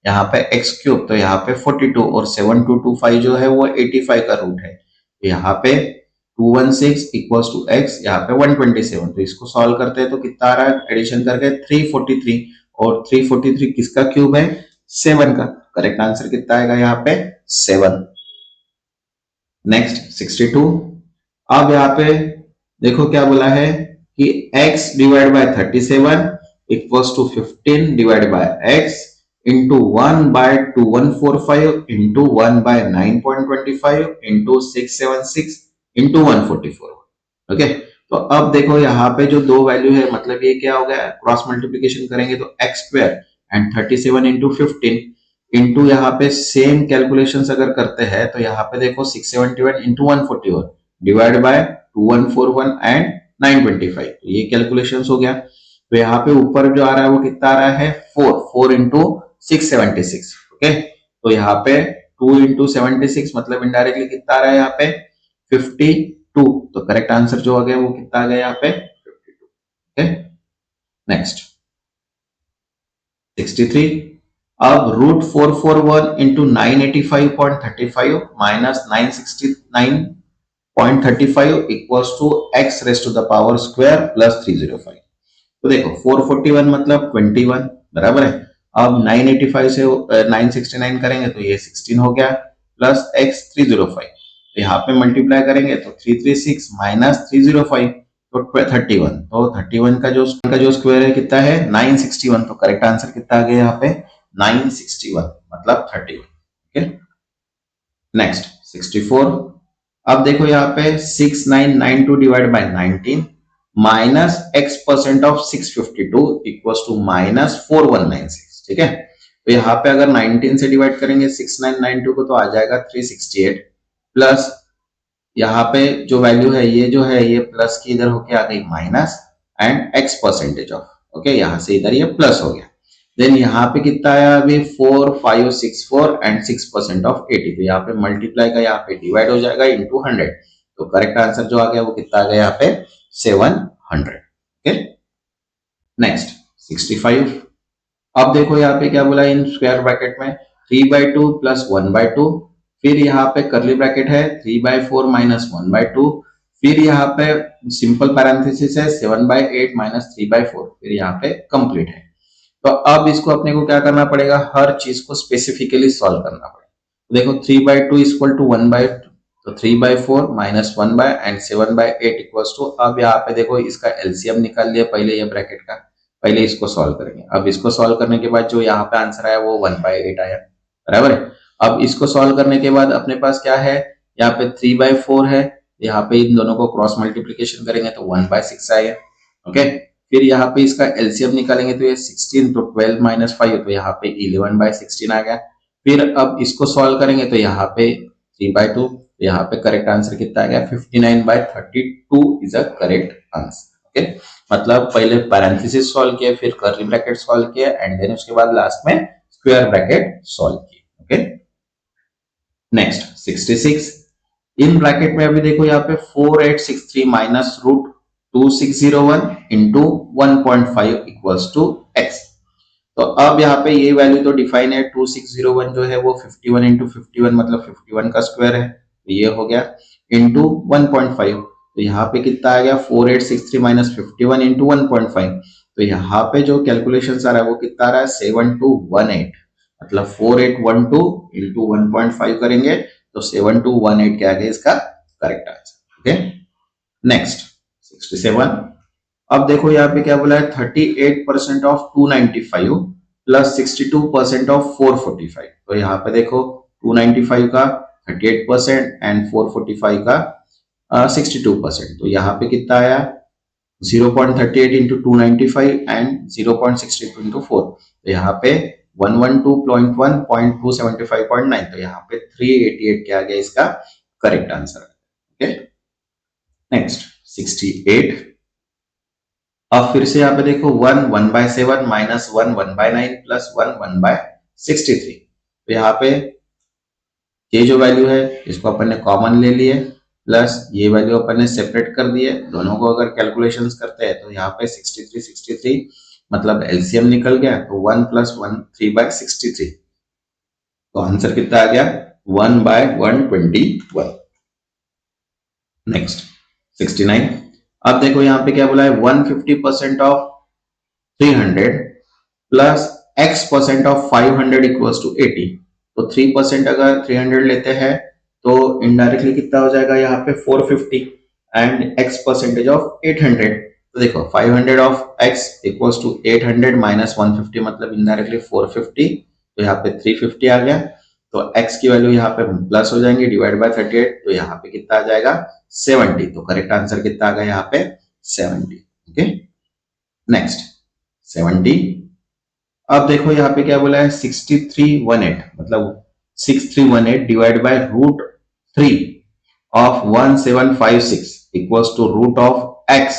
यहाँ पे x क्यूब तो यहाँ पे 42 और 7225 जो है वो 85 का रूट है। तो यहाँ पे 216 इक्वल्स टू x, यहाँ पे 127। तो इसको सॉल्व करते हैं तो कितना आ रहा है एडिशन करके 343 और 343 किसका क्यूब है 7 का। करेक्ट आंसर कितना आएगा यहाँ पे 7। नेक्स्ट 62। अब यहाँ पे देखो क्या बोला है कि x divide by 37 equals to 15 divide by x into 1/2145 into 1/9.25 into 676 into 144। Okay, तो अब देखो यहाँ पे जो दो वैल्यू है मतलब ये क्या हो गया क्रॉस मल्टीप्लीकेशन करेंगे तो x square and 37 into 15 into यहाँ पे सेम कैलकुलेशंस अगर करते हैं तो यहाँ पे देखो 671 इंटू 141 डिवाइड बाय 2141 एंड 925। तो ये कैलकुलेशंस हो गया। तो यहाँ पे ऊपर जो आ रहा है वो कितना आ रहा है 4 इंटू 676। ओके, तो यहाँ पे 2 इंटू 76 मतलब इनडायरेक्टली कितना आ रहा है यहाँ पे 52। तो करेक्ट आंसर जो आ गया वो कितना आ गया यहाँ पे 52। Okay, next 63। अब root 441 into 985.35 minus 969.35 equals to x raise to the power square plus 305। तो देखो 441 मतलब 21, बराबर है। अब 985 से 969 करेंगे तो ये 16 हो गया प्लस x 305। तो यहाँ पे मल्टीप्लाई करेंगे तो 336 माइनस 305 तो 31। तो 31 का जो स्क्वायर है कितना है 961। तो करेक्ट आंसर कितना आ गया यहाँ पे 961 मतलब 31। Okay, next 64। अब देखो यहाँ पे 6992 divide by 19 minus x percent of 652 equals to minus 4196। ठीक है, तो यहाँ पे अगर 19 से डिवाइड करेंगे 6992 को तो आ जाएगा 368 प्लस यहाँ पे जो वैल्यू है ये जो है ये प्लस की इधर होके आ गई minus and x percentage of, okay यहाँ से इधर ये प्लस हो गया। देन यहाँ पे कितना आया अभी 4564 एंड 6% ऑफ 80, तो यहाँ पे मल्टीप्लाई का यहाँ पे डिवाइड हो जाएगा इनटू 100, तो करेक्ट आंसर जो आ गया वो कितना आ गया यहाँ पे 700। Okay, next 65। अब देखो यहाँ पे क्या बोला इन स्क्वायर ब्रैकेट में 3/2 प्लस 1/2, फिर यहाँ पे करली ब्रैकेट है 3/4 माइनस 1/2, फिर यहाँ पे सिंपल पैरेंथेसिस है 7/8 माइनस 3/4, फिर यहाँ पे कंप्लीट है। तो अब इसको अपने को क्या करना पड़ेगा, हर चीज को स्पेसिफिकली सॉल्व करना पड़ेगा। देखो 3/2 इक्वल टू 1/2, तो 3/4 minus 1 by and 7/8 equals to, अब यहाँ पे देखो इसका एलसीएम निकाल लिया पहले ये ब्रैकेट का, पहले इसको सॉल्व करेंगे। अब इसको सॉल्व करने के बाद जो यहाँ पे आंसर आया वो 1/8 आया, बराबर है। अब इसको सॉल्व करने के बाद अपने पास क्या है, यहाँ पे 3/4 है, यहाँ पे इन दोनों को क्रॉस मल्टीप्लीकेशन करेंगे तो 1/6 आएगा। ओके, फिर यहाँ पे इसका एलसीएम निकालेंगे तो ये 16, तो 12 माइनस 5 तो यहाँ पे 11/16 आ गया। फिर अब इसको सॉल्व करेंगे तो यहाँ पे 3/2, यहाँ पे करेक्ट आंसर कितना आ गया 59/32 is a correct answer. Okay, मतलब पहले पैरेंथेसिस सॉल्व किया, फिर कर्ली ब्रैकेट सॉल्व किया एंड देन उसके बाद लास्ट में स्क्वायर ब्रैकेट सॉल्व किया। Okay, next 66। इन ब्रैकेट में अभी देखो यहाँ पे 4863 minus root 2601 into 1.5 equals to x। तो अब यहाँ पे ये वैल्यू तो डिफाइन है, 2601 जो है वो 51 इंटू 51 मतलब 51 का स्क्वायर है, तो ये हो गया इंटू 1.5, तो यहाँ पे कितना आ गया 4863 माइनस 51 इंटू 1.5, तो यहाँ पे जो कैलकुलेशन आ रहा है वो कितना आ रहा है 7218, मतलब 4812 इंटू 1.5 करेंगे तो 7218 के आगे इसका करेक्ट आंसर। Okay, next 67। अब देखो यहाँ पे क्या बोला है 38% ऑफ 295 प्लस 62% ऑफ 445, तो यहाँ पे देखो 295 का 38% एंड 445 का 62%, तो यहाँ पे कितना आया 0.38 इंटू 295 एंड 0.62 इंटू 4, तो यहाँ पे 112.1.275.9, तो यहाँ पे 388 के आगे इसका करेक्ट आंसर है। Okay, next 68। अब फिर से यहाँ पे देखो 1 1/7 माइनस 1 1/9 प्लस 1 1/63, तो यहाँ पे ये जो वैल्यू है इसको अपन ने कॉमन ले लिए, प्लस ये वैल्यू अपन ने सेपरेट कर दिए, दोनों को अगर कैलकुलेशंस करते हैं तो यहाँ पे 63 मतलब एलसीएम निकल गया, तो 1 प्लस 1 3/63, तो आंसर कितना आ गया 1/121। नेक्स्ट 69। अब देखो यहाँ पे क्या बोला है 150% of 300 plus x percent of 500 equals to 80, तो 3% अगर 300 लेते हैं तो इनडायरेक्टली कितना हो जाएगा यहाँ पे 450 एंड x परसेंटेज ऑफ 800, तो देखो 500 of x equals to 800 minus 150 मतलब इनडायरेक्टली 450, तो यहाँ पे 350 आ गया, तो x की वैल्यू यहाँ पे प्लस हो जाएंगे डिवाइड बाय 38, तो यहाँ पे कितना आ जाएगा 70, तो करेक्ट आंसर कितना आ गया यहाँ पे 70। Okay, next 70। अब देखो यहाँ पे क्या बोला है 6318 मतलब 6318 divide by root 3 of 1756 equals to root of x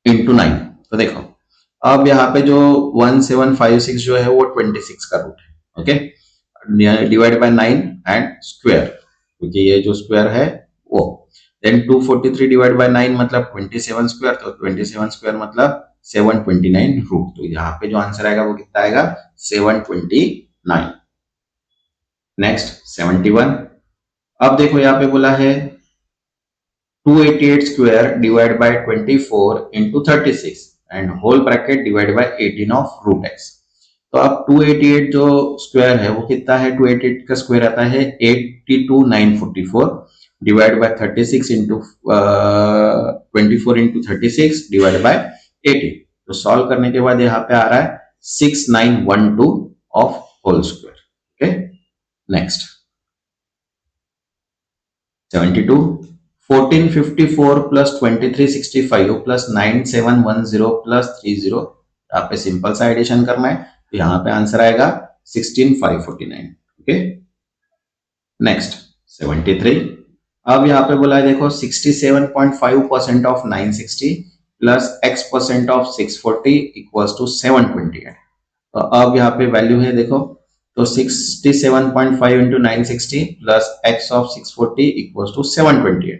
into 9, तो देखो अब यहाँ पे जो 1756 जो है वो 26 का रूट है। Okay, divide bye 9 and square, क्योंकि ये जो स्क्वायर है वो, देन 243 डिवाइड बाय 9 मतलब 27 स्क्वायर, तो 27 स्क्वायर मतलब 729 रूट, तो यहाँ पे जो आंसर आएगा वो कितना आएगा 729। नेक्स्ट 71। अब देखो यहाँ पे बोला है 288 square divide by 24 into 36 and whole bracket divide by 18 of root x, तो अब 288 जो स्क्वायर है वो कितना है 288 का स्क्वायर आता है 82,944 divide by 36 into 24 into 36 divide by 80, तो सॉल्व करने के बाद यहाँ पे आ रहा है 6912 of whole square. Okay, next 72 1454 plus 2365 plus 9710 plus 30, यहाँ पे सिंपल सा एडिशन करना है, तो यहाँ पे आंसर आएगा 16549। Okay, next 73। अब यहाँ पे बोला है देखो 67.5% of 960 plus x% of 640 equals to 728। तो अब यहाँ पे वैल्यू है देखो, तो 67.5 into 960 plus x of 640 equals to 728।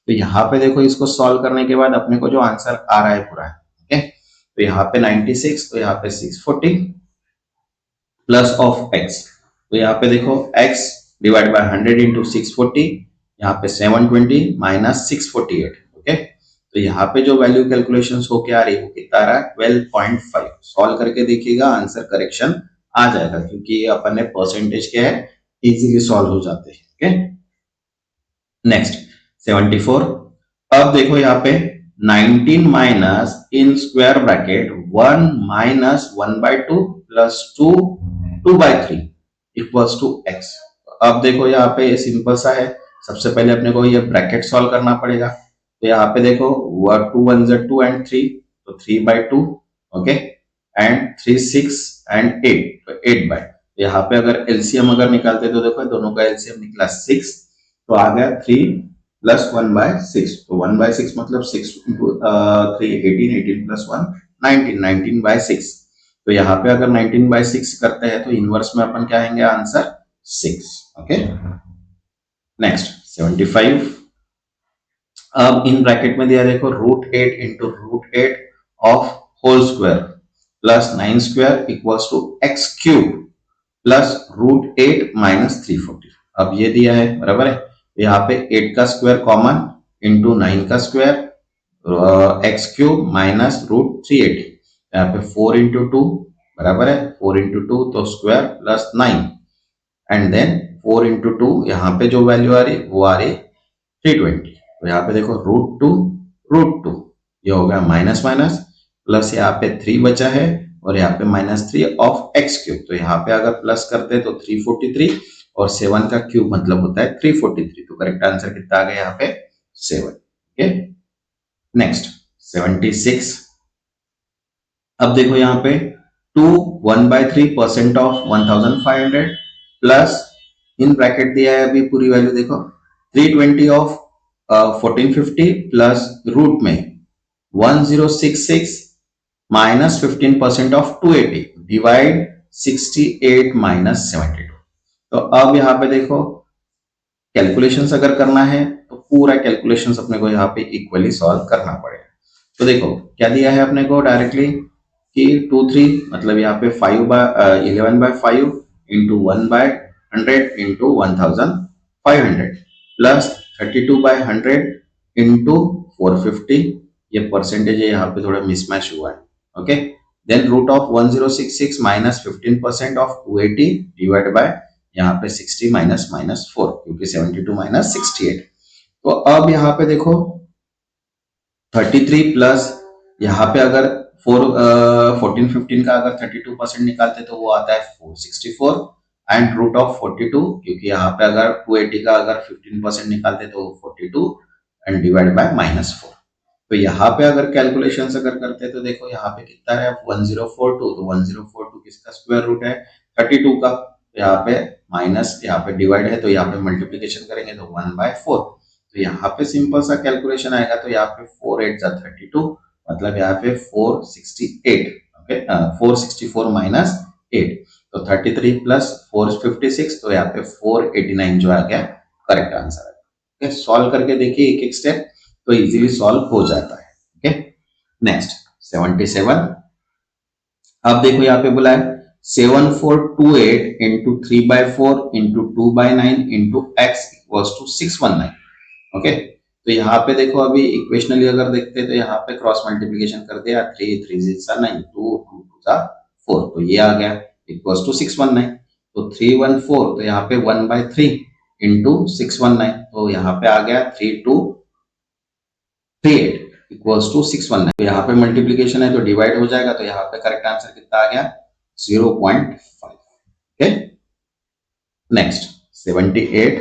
तो यहाँ पे देखो इसको सॉल्व करने के बाद अपने को जो आंसर आ रहा है पूरा है, ओके, तो यहाँ पे 96, तो यहाँ पे 640 प्लस ऑफ एक्स, तो यहाँ पे देखो x डिवाइड बाय 100 इंटू 640, यहाँ पे 720 माइनस 648। ओके, तो यहाँ पे जो वैल्यू कैलकुलेशंस होके आ रही है वो कितना आ रहा है 12.5। सॉल्व करके देखिएगा आंसर करेक्शन आ जाएगा, क्योंकि ये अपन ने परसेंटेज क्या है इजीली सॉल्व हो जाते हैं। Okay, next 74। अब देखो यहाँ पे 19 minus in square bracket 1 minus 1/2 plus 2/3 equals to x। अब देखो यहाँ पे सिंपल सा है, सबसे पहले अपने को ये ब्रैकेट सॉल्व करना पड़ेगा। तो यहाँ पे देखो 2 1 ज़ 2 एंड 3, तो 3/2, ओके, एंड 3 6 एंड 8, तो 8/, यहाँ पे अगर एलसीएम अगर निकालते तो देखो दोनों का एलसीएम निकला 6, तो आ गया 3 प्लस 1/6, तो 1/6 मतलब 6 इंटू 3 18, 18 प्लस 1 19, 19/6। तो यहाँ पे अगर 19/6 करते हैं तो इनवर्स में अपन क्या आएंगे आंसर 6। Okay, next 75। अब इन ब्रैकेट में दिया देखो √8 into √8 of whole square plus 9 square equals to x³ plus √8 minus 340। अब ये दिया है बराबर है, यहाँ पे 8 का स्क्वायर कॉमन इंटू 9 का स्क्वायर x³ माइनस √380, यहाँ पे 4 इंटू 2 बराबर है 4 इंटू 2 तो square plus 9 and then 4 into 2 यहाँ पे जो वैल्यू आ रही वो आ रही 320। तो यहाँ पे देखो √2 ये हो गया माइनस माइनस प्लस, यहाँ पे 3 बचा है और यहाँ पे -3 ऑफ x³। तो यहाँ पे अगर प्लस करते तो 343 और 7 का क्यूब मतलब होता है 343। तो करेक्ट आंसर कितना आ गया यहाँ पे 7। Okay, next 76। अब देखो यहाँ पे 2 1/3% ऑफ 1500 प्लस इन ब्रैकेट दिया है अभी पूरी वैल्यू देखो 320 ऑफ 1450 प्लस रूट में 1066 माइनस 15% ऑफ 280 डिवाइड 68 माइनस 72। तो अब यहाँ पे देखो कैलकुलेशंस अगर करना है तो पूरा कैलकुलेशंस अपने को यहाँ पे इक्वली सॉल्व करना पड़ेगा। तो देखो क्या दिया है अपने को डायरेक्टली कि 2 3 मतलब यहाँ पे 11/5 इंटू 1/100 इंटू 1500 प्लस 32/100 इंटू 450, ये परसेंटेज है यहाँ पे थोड़ा मिसमैच हुआ है। Okay, then root of 1066 minus 15% of 280 divide by यहाँ पे 60 माइनस -4, क्योंकि 72 माइनस 68। तो अब यहाँ पे देखो 33 प्लस यहाँ पे अगर 1415 का अगर 32% निकालते तो वो आता है 464 एंड रूट ऑफ 42, क्योंकि यहाँ पे अगर 280 का अगर 15% निकालते तो 42 एंड डिवाइड बाय -4। तो यहाँ पे अगर कैलकुलेशंस अगर करते तो देखो यहाँ पे कितना है 1042, तो 1042 किसका स्क्वायर रूट है 32 का, तो यहाँ पे माइनस यहाँ पे डिवाइड है तो यहाँ पे मल्टीप्लीकेशन करेंगे तो 1/4। तो यहाँ पे सिंपल सा कैलकुलेशन आएगा, तो यहाँ पे 4 8 जा 32 मतलब यहाँ पे 468। ओके, 464 माइनस 8, तो 33 प्लस 456, तो यहाँ पे 489 जो आ गया करेक्ट आंसर है। ओके, सॉल्व करके देखिए एक एक स्टेप तो इजीली सॉल्व हो जाता है। Okay, next 77। अब देखो यहाँ पे बोला है 7428 into 3/4 into 2/9 into x equals to 619। Okay, तो यहाँ पे देखो अभी इक्वेशनली अगर देखते तो यहाँ पे क्रॉस मल्टीप्लीकेशन कर दिया 3 3 सा 9 2 2 सा 4, तो ये आ गया इक्वल्स टू 619। तो 314, तो यहाँ पे 1/3 इंटू 619, तो यहाँ पे आ गया 3238 इक्वल्स टू 619। तो यहाँ पे मल्टीप्लीकेशन है तो डिवाइड हो जाएगा, तो यहाँ पे करेक्ट आंसर कितना आ गया 0.5। Okay, next 78।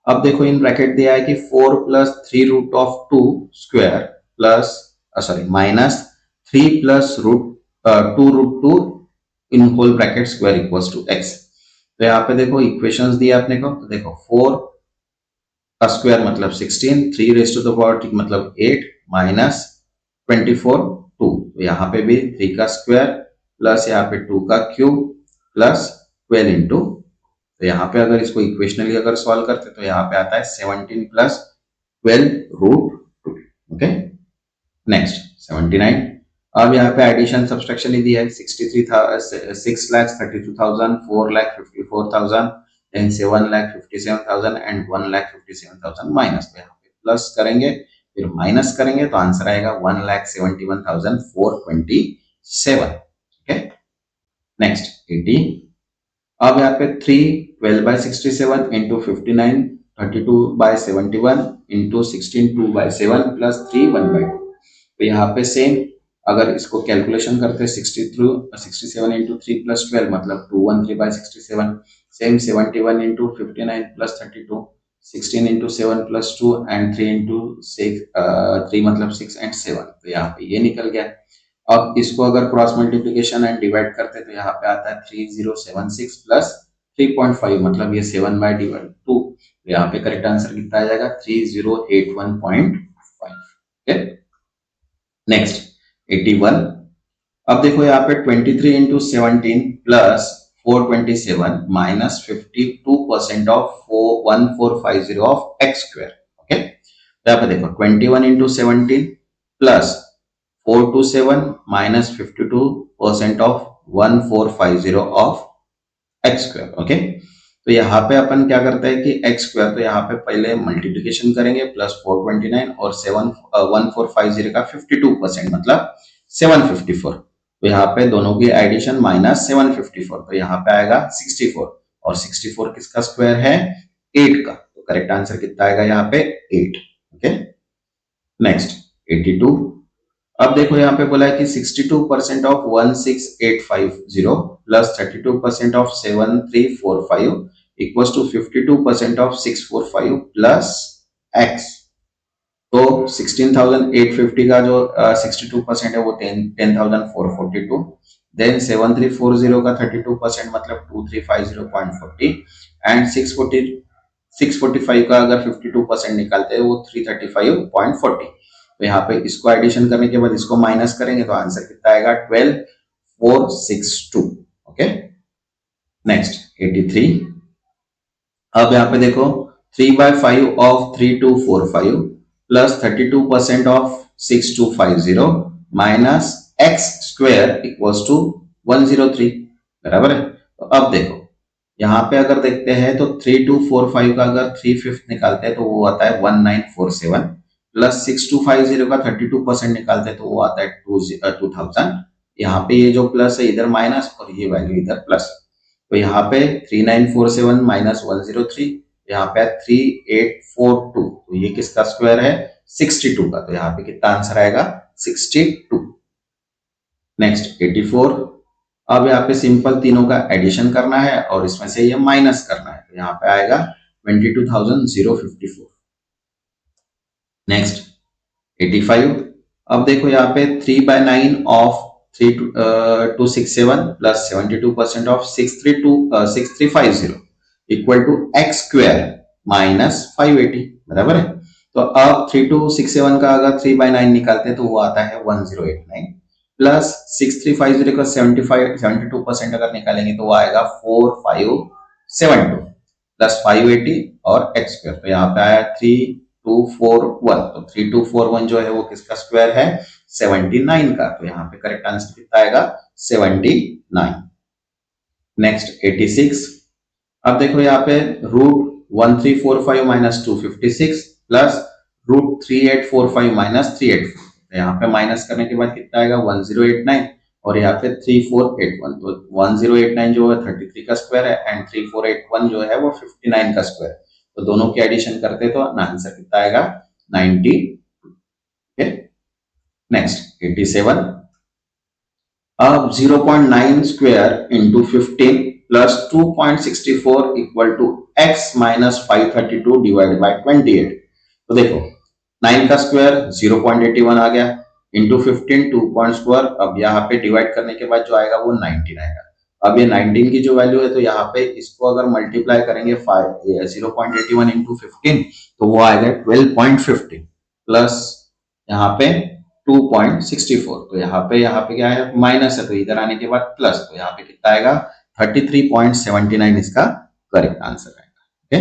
अब देखो इन ब्रैकेट दिया है कि 4 plus 3 root of 2 square plus sorry minus 3 plus root 2 root 2 in whole bracket square equals to x. तो यहाँ पे देखो इक्वेशंस दिया अपने को, तो देखो 4 का स्क्वायर मतलब 16, 3 रेज टू द पावर मतलब 8 माइनस 24 2। तो यहाँ पे भी 3 का स्क्वायर प्लस यहाँ पे 2 का क्यूब प्लस 12 इंटू, तो यहाँ पे अगर इसको इक्वेशनली अगर सॉल्व करते तो यहाँ पे आता है 17 प्लस 12 रूट 2। Okay next 79। अब यहाँ पे एडिशन सब्सट्रैक्शन ही दिया है 6,32,000, 4,54,000, then 7,57,000 एंड 1,57,000 माइनस। तो यहाँ पे प्लस करेंगे फिर माइनस करेंगे तो आंसर आएगा 1,71,427। Okay next 80। अब यहाँ पे 3 12/67 इंटू 59 32/71 इंटू 16 2/7 प्लस 3 1/2। तो यहाँ पे सेम अगर इसको कैलकुलेशन करते 67 इंटू 3 प्लस 12 मतलब 213/67, same 71 into 59 plus 32, 16 into 7 plus 2 and 3 into 3 मतलब 6 एंड 7। तो यहाँ पे ये निकल गया। अब इसको अगर क्रॉस मल्टीप्लीकेशन एंड डिवाइड करते तो यहाँ पे आता है 3076 प्लस 3.5 मतलब ये 7/2। यहाँ पे करेक्ट आंसर कितना आ जाएगा 3081.5। नेक्स्ट 81। अब देखो यहाँ पे 23 into 17 plus 427 minus 52% of 1450 of x square. Okay यहाँ पे देखो 21 into 17 plus 427 minus 52% of 1450 of x square. Okay तो यहाँ पे अपन क्या करते हैं कि एक्स स्क्वायर, तो यहाँ पे पहले मल्टीप्लीकेशन करेंगे प्लस 429 और 1450 का 52% मतलब 754। तो यहाँ पे दोनों की एडिशन माइनस 754, तो यहाँ पे आएगा 64 और 64 किसका स्क्वायर है 8 का। तो करेक्ट आंसर कितना आएगा यहाँ पे 8। Okay next 82। अब देखो यहाँ पे बोला है कि 62% of 16850 plus 32% of 7345 equals to 52% of 645 plus x. तो 16,850 का जो 62% है वो 10,442, देन 7340 का 32% मतलब 2350.40 एंड 645 का अगर 52% निकालते हैं वो 335.40। तो यहाँ पे इसको एडिशन करने के बाद इसको माइनस करेंगे तो आंसर कितना आएगा 12,462। Okay next 83। अब यहाँ पे देखो 3/5 of 3245 plus 32% of 6250 minus x square equals to 103 बराबर है। तो अब देखो यहाँ पे अगर देखते हैं तो 3245 का अगर 3/5 निकालते हैं तो वो आता है 1947 प्लस 6250 का 32% निकालते हैं तो वो आता है 2000। यहाँ पे ये जो प्लस है इधर माइनस और ये वैल्यू इधर प्लस। तो यहाँ पे 3947 माइनस 103, यहाँ पे 3842, तो ये किसका स्क्वायर है 62 का। तो यहाँ पे कितना आंसर आएगा 62। नेक्स्ट 84। अब यहाँ पे सिंपल तीनों का एडिशन करना है और इसमें से ये माइनस करना है, तो यहाँ पे आएगा 22,054। नेक्स्ट 85। अब देखो यहाँ पे 3/9 of 3267 plus 72% of 6350 equal to x square minus 580 बराबर है। तो अब 3267 का अगर 3/9 निकालते हैं तो वो आता है 1089 प्लस 6350 का 72% अगर निकालेंगे तो वो आएगा 4572 प्लस 580 और एक्स स्क्वायर। तो यहाँ पे आया 3241, तो 3241 जो है वो किसका स्क्वायर है 79 का। तो यहाँ पे करेक्ट आंसर कितना आएगा 79। नेक्स्ट 86। अब देखो यहाँ पे root 1345 minus 256 plus root 3845 minus 384। यहाँ पे माइनस करने के बाद कितना आएगा 1089 और यहाँ पे 3481। तो 1089 जो है 33 का स्क्वायर है एंड 3481 जो है वो 59 का स्क्वायर है। तो दोनों की एडिशन करते तो आंसर कितना आएगा 90। नेक्स्ट 87। अब 0.9 square into 15 plus 2.64 equal to x minus 532 divide by 28। तो देखो 9 का स्क्वायर 0.81 आ गया इंटू 15 2 पॉइंट स्क्वायर। अब यहाँ पे डिवाइड करने के बाद जो आएगा वो 19 आएगा। अब ये 19 की जो वैल्यू है तो यहाँ पे इसको अगर मल्टीप्लाई करेंगे 0.81 इंटू 15 तो वो आएगा 12.50 प्लस यहाँ पे 2.64। तो यहाँ पे क्या है माइनस है तो इधर आने के बाद प्लस, तो यहाँ पे कितना आएगा 33.79 इसका करेक्ट आंसर आएगा। Okay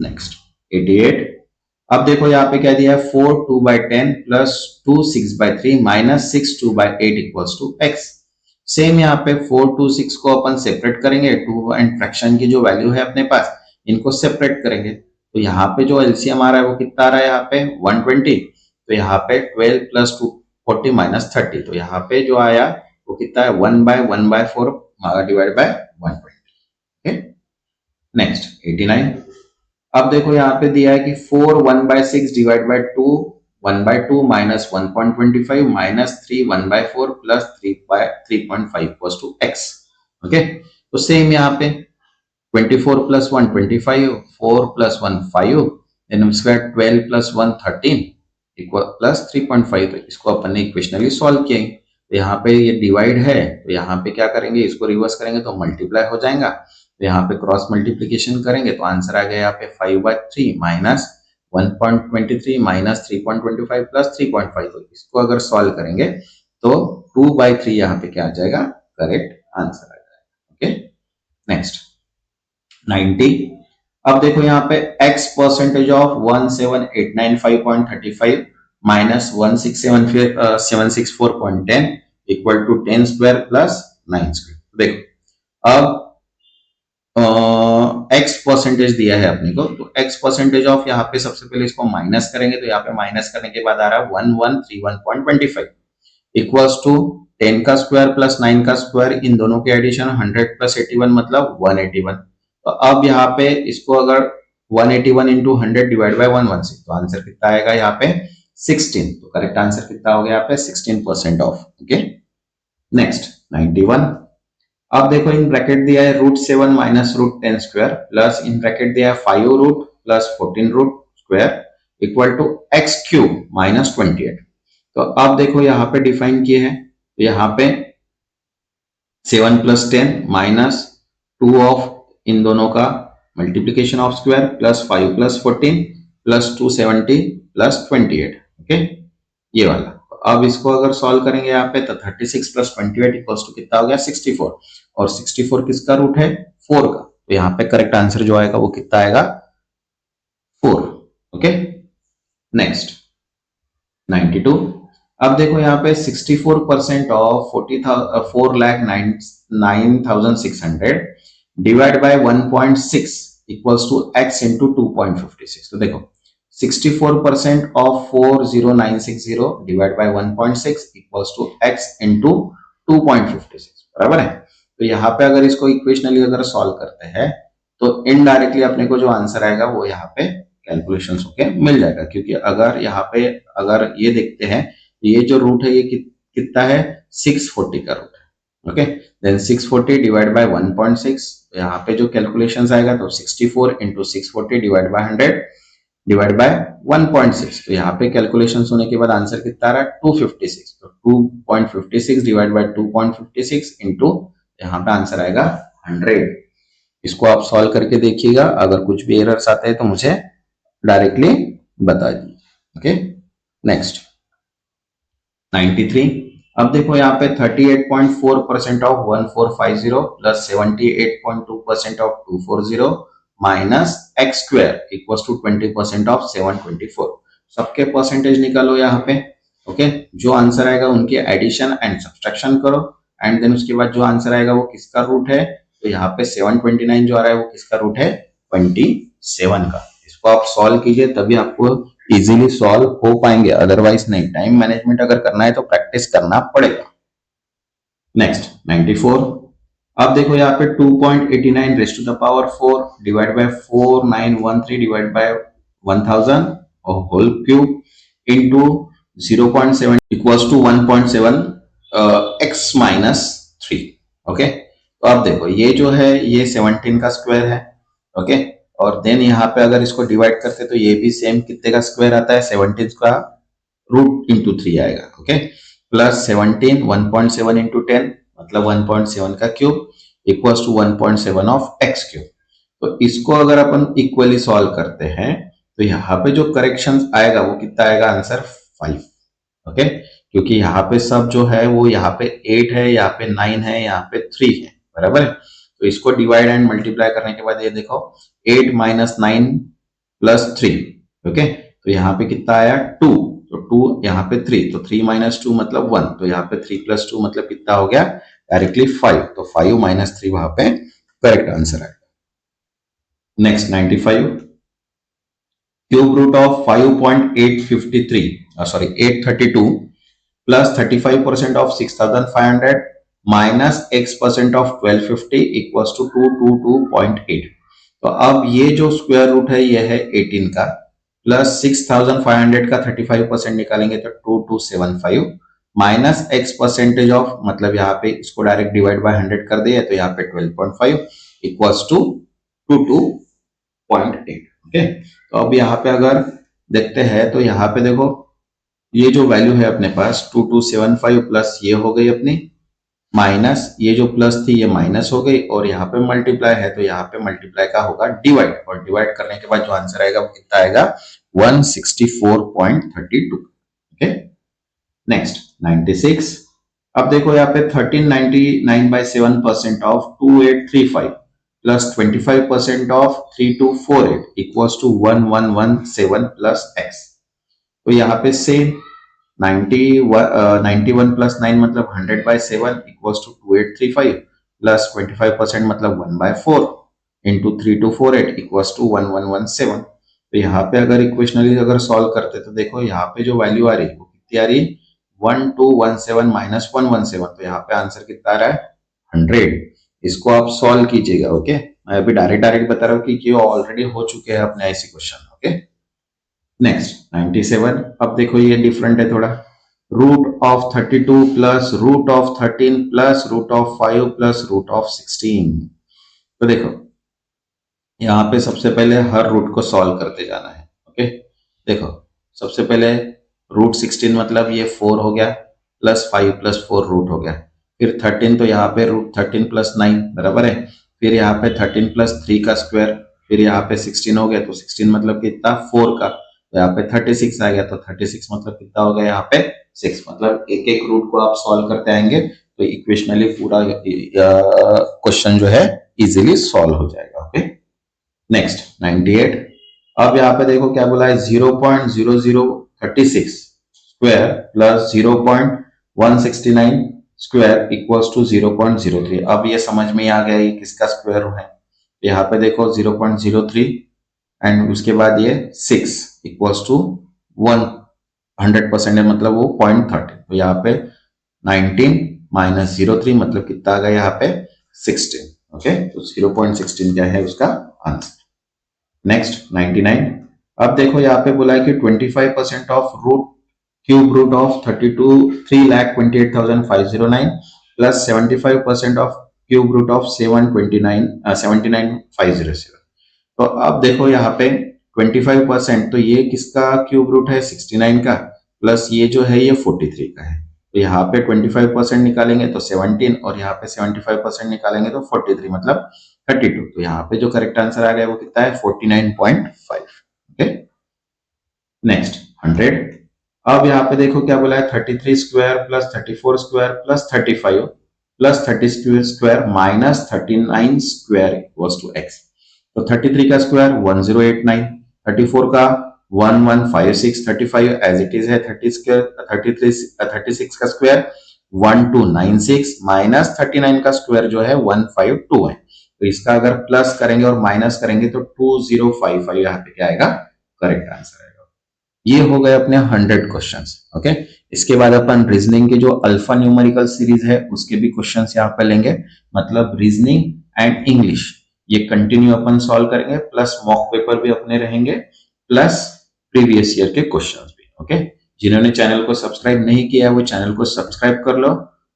next 88। अब देखो यहाँ पे क्या दिया है 4 2/10 plus 2 6/3 minus 6 2/8 equals to x। Same यहाँ पे 4 2 6 को अपन सेपरेट करेंगे, 2 एंड फ्रैक्शन की जो वैल्यू है अपने पास इनको सेपरेट करेंगे। तो यहाँ पे जो एलसीएम आ रहा है वो कितना आ रहा है यहाँ पे 120। तो यहाँ पे 12 प्लस 2 40 माइनस 30। तो यहाँ पे जो आया वो कितना है 1/1/4 डिवाइड बाय 120। नेक्स्ट 89। अब देखो यहाँ पे दिया है कि 4 1/6 divide by 2 1/2 minus 1.25 minus 3 1/4 plus 3.5 equals to x। Okay तो सेम यहाँ पे 24 प्लस 1 25 4 प्लस 1 5 देन उसके बाद 12 प्लस 1 13 इक्वल प्लस 3.5। तो इसको अपन ने इक्वेशनली सॉल्व किया। तो यहाँ पे ये डिवाइड है तो यहाँ पे क्या करेंगे इसको रिवर्स करेंगे तो मल्टीप्लाई हो जाएगा। तो यहाँ पे क्रॉस मल्टीप्लीकेशन करेंगे तो आंसर आ गया यहाँ पे 5/3 माइनस 1.23 माइनस 3.25 प्लस 3.5। तो इसको अगर सॉल्व करेंगे तो 2/3 यहाँ पे क्या आ जाएगा करेक्ट आंसर आ जाएगा। Okay next 90। अब देखो यहाँ पे x percentage of 17895.35 minus 1674.10 equal to 10 square plus 9 square. देखो अब x परसेंटेज दिया है अपने को, तो x परसेंटेज ऑफ यहाँ पे सबसे पहले इसको माइनस करेंगे तो यहाँ पे माइनस करने के बाद आ रहा है 1131.25 इक्वल्स टू 10 का स्क्वायर प्लस 9 का स्क्वायर, इन दोनों के एडिशन 100 प्लस 81 मतलब 181। तो अब यहाँ पे इसको अगर 181 इंटू 100 डिवाइड बाय 116 तो आंसर कितना आएगा यहाँ पे 16। तो करेक्ट आंसर कितना हो गया यहाँ पे 16% ऑफ। Okay next 91। अब देखो इन ब्रैकेट दिया है √7 minus √10 square plus in bracket दिया है 5 root plus 14 root square equal to x cube minus 28। तो अब देखो यहाँ पे डिफाइन किए हैं तो यहाँ पे 7 प्लस 10 माइनस 2 ऑफ इन दोनों का multiplication of square plus 5 plus 14 plus 270 plus 28। Okay ये वाला। अब इसको अगर सॉल्व करेंगे यहाँ पे तो 36 प्लस 28 इक्वल्स टू कितना हो गया 64 और 64 किसका रूट है 4 का। तो यहाँ पे करेक्ट आंसर जो आएगा वो कितना आएगा 4। Okay next 92। अब देखो यहाँ पे 64% of 4,09,600 divide by 1.6 equals to x into 2.56। तो देखो 64% of 40960 divide by 1.6 equals to x into 2.56 बराबर है। तो यहाँ पे अगर इसको इक्वेशनली अगर सॉल्व करते हैं तो इनडायरेक्टली अपने को जो आंसर आएगा वो यहाँ पे कैलकुलेशन होके मिल जाएगा, क्योंकि अगर यहाँ पे अगर ये देखते हैं ये जो रूट है ये कितना है 640 का रूट है। ओके देन 640 डिवाइड बाय 1.6 यहाँ पे जो कैलकुलेशंस आएगा तो 64 into 640 divide by 100 divide by 1.6। तो यहाँ पे कैलकुलेशंस होने के बाद आंसर कितना आ रहा है 256। तो 2.56 डिवाइड बाय 2.56 इंटू यहाँ पे आंसर आएगा 100। इसको आप सॉल्व करके देखिएगा, अगर कुछ भी एरर्स आते हैं तो मुझे डायरेक्टली बता दीजिए। Okay next 93। अब देखो यहाँ पे 38.4% of 1450 plus 78.2% of 240 minus x square equals to 20% of 724। सबके परसेंटेज निकालो यहाँ पे। ओके जो आंसर आएगा उनके एडिशन एंड सब्सट्रैक्शन करो एंड देन उसके बाद जो आंसर आएगा वो किसका रूट है, तो यहाँ पे 729 जो आ रहा है वो किसका रूट है 27 का। इसको आप सॉल्व कीजिए तभी आपको इजीली सॉल्व हो पाएंगे, अदरवाइज नहीं। टाइम मैनेजमेंट अगर करना है तो प्रैक्टिस करना पड़ेगा। नेक्स्ट 94। अब देखो यहाँ पे 2.89 raise to the power 4 divide by 4913 divide by 1000 और whole cube into 0.7 equals to 1.7 x minus 3। Okay तो आप देखो ये जो है ये 17 का स्क्वायर है, ओके। और देन यहाँ पे अगर इसको डिवाइड करते तो ये भी सेम कितने का स्क्वायर आता है, 17 का रूट इंटू 3 आएगा, ओके। प्लस 17 1.7 इंटू 10 मतलब 1.7 का cube equals to 1.7 of x cube. तो इसको अगर अपन इक्वली सॉल्व करते हैं तो यहाँ पे जो करेक्शन आएगा वो कितना आएगा, आंसर 5, ओके। क्योंकि यहाँ पे सब जो है वो यहाँ पे 8 है, यहाँ पे 9 है, यहाँ पे 3 है, बराबर है। तो इसको डिवाइड एंड मल्टीप्लाई करने के बाद ये देखो 8 माइनस 9 प्लस 3, ओके। तो यहाँ पे कितना आया 2, तो 2 यहाँ पे 3, तो 3 माइनस 2 मतलब 1, तो यहाँ पे 3 प्लस 2 मतलब कितना हो गया डायरेक्टली 5, तो 5 माइनस 3 वहां पे करेक्ट आंसर है। Next 95, cube root of 832 plus 35% of 6500 minus x% of 1250 equals to 222.8। तो अब ये जो स्क्वायर रूट है ये है 18 का, प्लस 6500 का 35% निकालेंगे तो 2275 माइनस x परसेंटेज ऑफ, मतलब यहाँ पे इसको डायरेक्ट डिवाइड बाय 100 कर दिए तो यहाँ पे 12.5 इक्वल्स टू 22.8, ओके। तो अब यहाँ पे अगर देखते हैं तो यहाँ पे देखो ये जो वैल्यू है अपने पास 2275 प्लस ये हो गई अपनी, माइनस ये जो प्लस थी ये माइनस हो गई, और यहाँ पे मल्टीप्लाई है तो यहाँ पे मल्टीप्लाई का होगा डिवाइड, और डिवाइड करने के बाद जो आंसर आएगा वो कितना आएगा 164.32, ओके। नेक्स्ट 96, अब देखो यहाँ पे 1399/7% of 2835 plus 25% of 3248 equals to 1117 plus x. तो यहाँ पे सेम 91 प्लस 9 मतलब 100/7 इक्वल्स टू 2835 प्लस 25% मतलब 1/4 इंटू 3248 इक्वल्स टू 1117। तो यहाँ पे अगर इक्वेशनली अगर सॉल्व करते तो देखो यहाँ पे जो वैल्यू आ रही है वो कितनी आ रही है 1217 माइनस 117, तो यहाँ पे आंसर कितना आ रहा है 100। इसको आप सॉल्व कीजिएगा, ओके। मैं अभी डायरेक्ट बता रहा हूँ कि ऑलरेडी हो चुके हैं अपने ऐसे क्वेश्चन, ओके। नेक्स्ट 97, अब देखो ये डिफरेंट है थोड़ा, root of 32 plus root of 13 plus root of 5 plus root of 16। तो देखो यहाँ पे सबसे पहले हर रूट को सॉल्व करते जाना है, ओके। देखो सबसे पहले रूट 16 मतलब ये 4 हो गया, प्लस 5 प्लस 4 रूट हो गया, फिर 13 तो यहाँ पे रूट 13 प्लस 9 बराबर है, फिर यहाँ पे 13 प्लस 3 का स्क्वायर, फिर यहाँ पे 16 हो गया, तो 16 मतलब कितना 4 का, तो यहाँ पे 36 आ गया, तो 36 मतलब कितना हो गया यहाँ पे 6, मतलब एक एक रूट को आप सॉल्व करते आएंगे तो इक्वेशनली पूरा क्वेश्चन जो है इजीली सॉल्व हो जाएगा, ओके। नेक्स्ट 98, अब यहाँ पे देखो क्या बोला है 0.0036 square plus 0.169 square equals to 0.03। अब ये समझ में आ गया ये किसका स्क्वायर है, यहाँ पे देखो 0.03 एंड उसके बाद ये 6 इक्वल्स टू 100% है, मतलब वो 0.13, तो यहाँ पे 19 माइनस 03 मतलब कितना आ गया यहाँ पे 16, ओके। तो 0.16 क्या है उसका आंसर। नेक्स्ट 99, अब देखो यहाँ पे बोला है कि 25% of root cube root of 3,28,509 plus 75% of cube root of 729,507। तो अब देखो यहाँ पे 25%, तो ये किसका क्यूब रूट है 69 का, प्लस ये जो है ये 43 का है, तो यहाँ पे 25% निकालेंगे तो 17, और यहाँ पे 75% निकालेंगे तो 43 मतलब 32, तो यहाँ पे जो करेक्ट आंसर आ गया वो कितना है 49.5, ओके। नेक्स्ट 100, अब यहाँ पे देखो क्या बोला है 33 square plus 34 square plus 35 plus 30 square minus 39 square equals to x. तो 33 का स्क्वायर 1089, 34 का 1156, 35 एज इट इज है 36 का स्क्वायर 1296 माइनस 39 का स्क्वायर जो है 152 है, तो इसका अगर प्लस करेंगे और माइनस करेंगे तो 2055 यहाँ पे क्या आएगा करेक्ट आंसर आएगा। ये हो गए अपने 100 क्वेश्चंस, ओके। इसके बाद अपन रीजनिंग के जो अल्फा न्यूमेरिकल सीरीज है उसके भी क्वेश्चंस यहाँ पे लेंगे, मतलब रीजनिंग एंड इंग्लिश ये कंटिन्यू अपन सॉल्व करेंगे, प्लस मॉक पेपर भी अपने रहेंगे, प्लस प्रीवियस ईयर के क्वेश्चंस भी, ओके। जिन्होंने चैनल को सब्सक्राइब नहीं किया है वो चैनल को सब्सक्राइब कर लो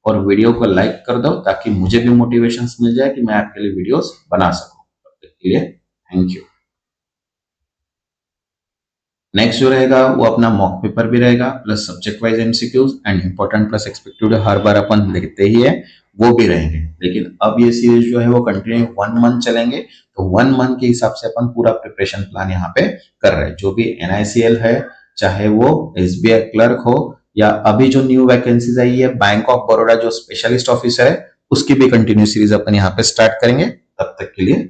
और वीडियो को लाइक कर दो ताकि मुझे भी मोटिवेशन मिल जाए कि मैं आपके लिए वीडियोस बना सकूं। तब तक के लिए थैंक यू। नेक्स्ट जो रहेगा वो अपना मॉक पेपर भी रहेगा plus subject wise MCQs and important plus expected हर बार अपन लिखते ही है, वो भी रहेंगे। लेकिन अब ये सीरीज जो है वो कंटिन्यू 1 मंथ चलेंगे, तो 1 मंथ के हिसाब से अपन पूरा प्रिपरेशन प्लान यहाँ पे कर रहे हैं। जो भी एनआईसीएल है, चाहे वो एसबीआई क्लर्क हो या अभी जो न्यू वैकेंसीज आई है बैंक ऑफ बड़ौदा जो स्पेशलिस्ट ऑफिसर है, उसकी भी कंटिन्यू सीरीज अपन यहाँ पे स्टार्ट करेंगे। तब तक के लिए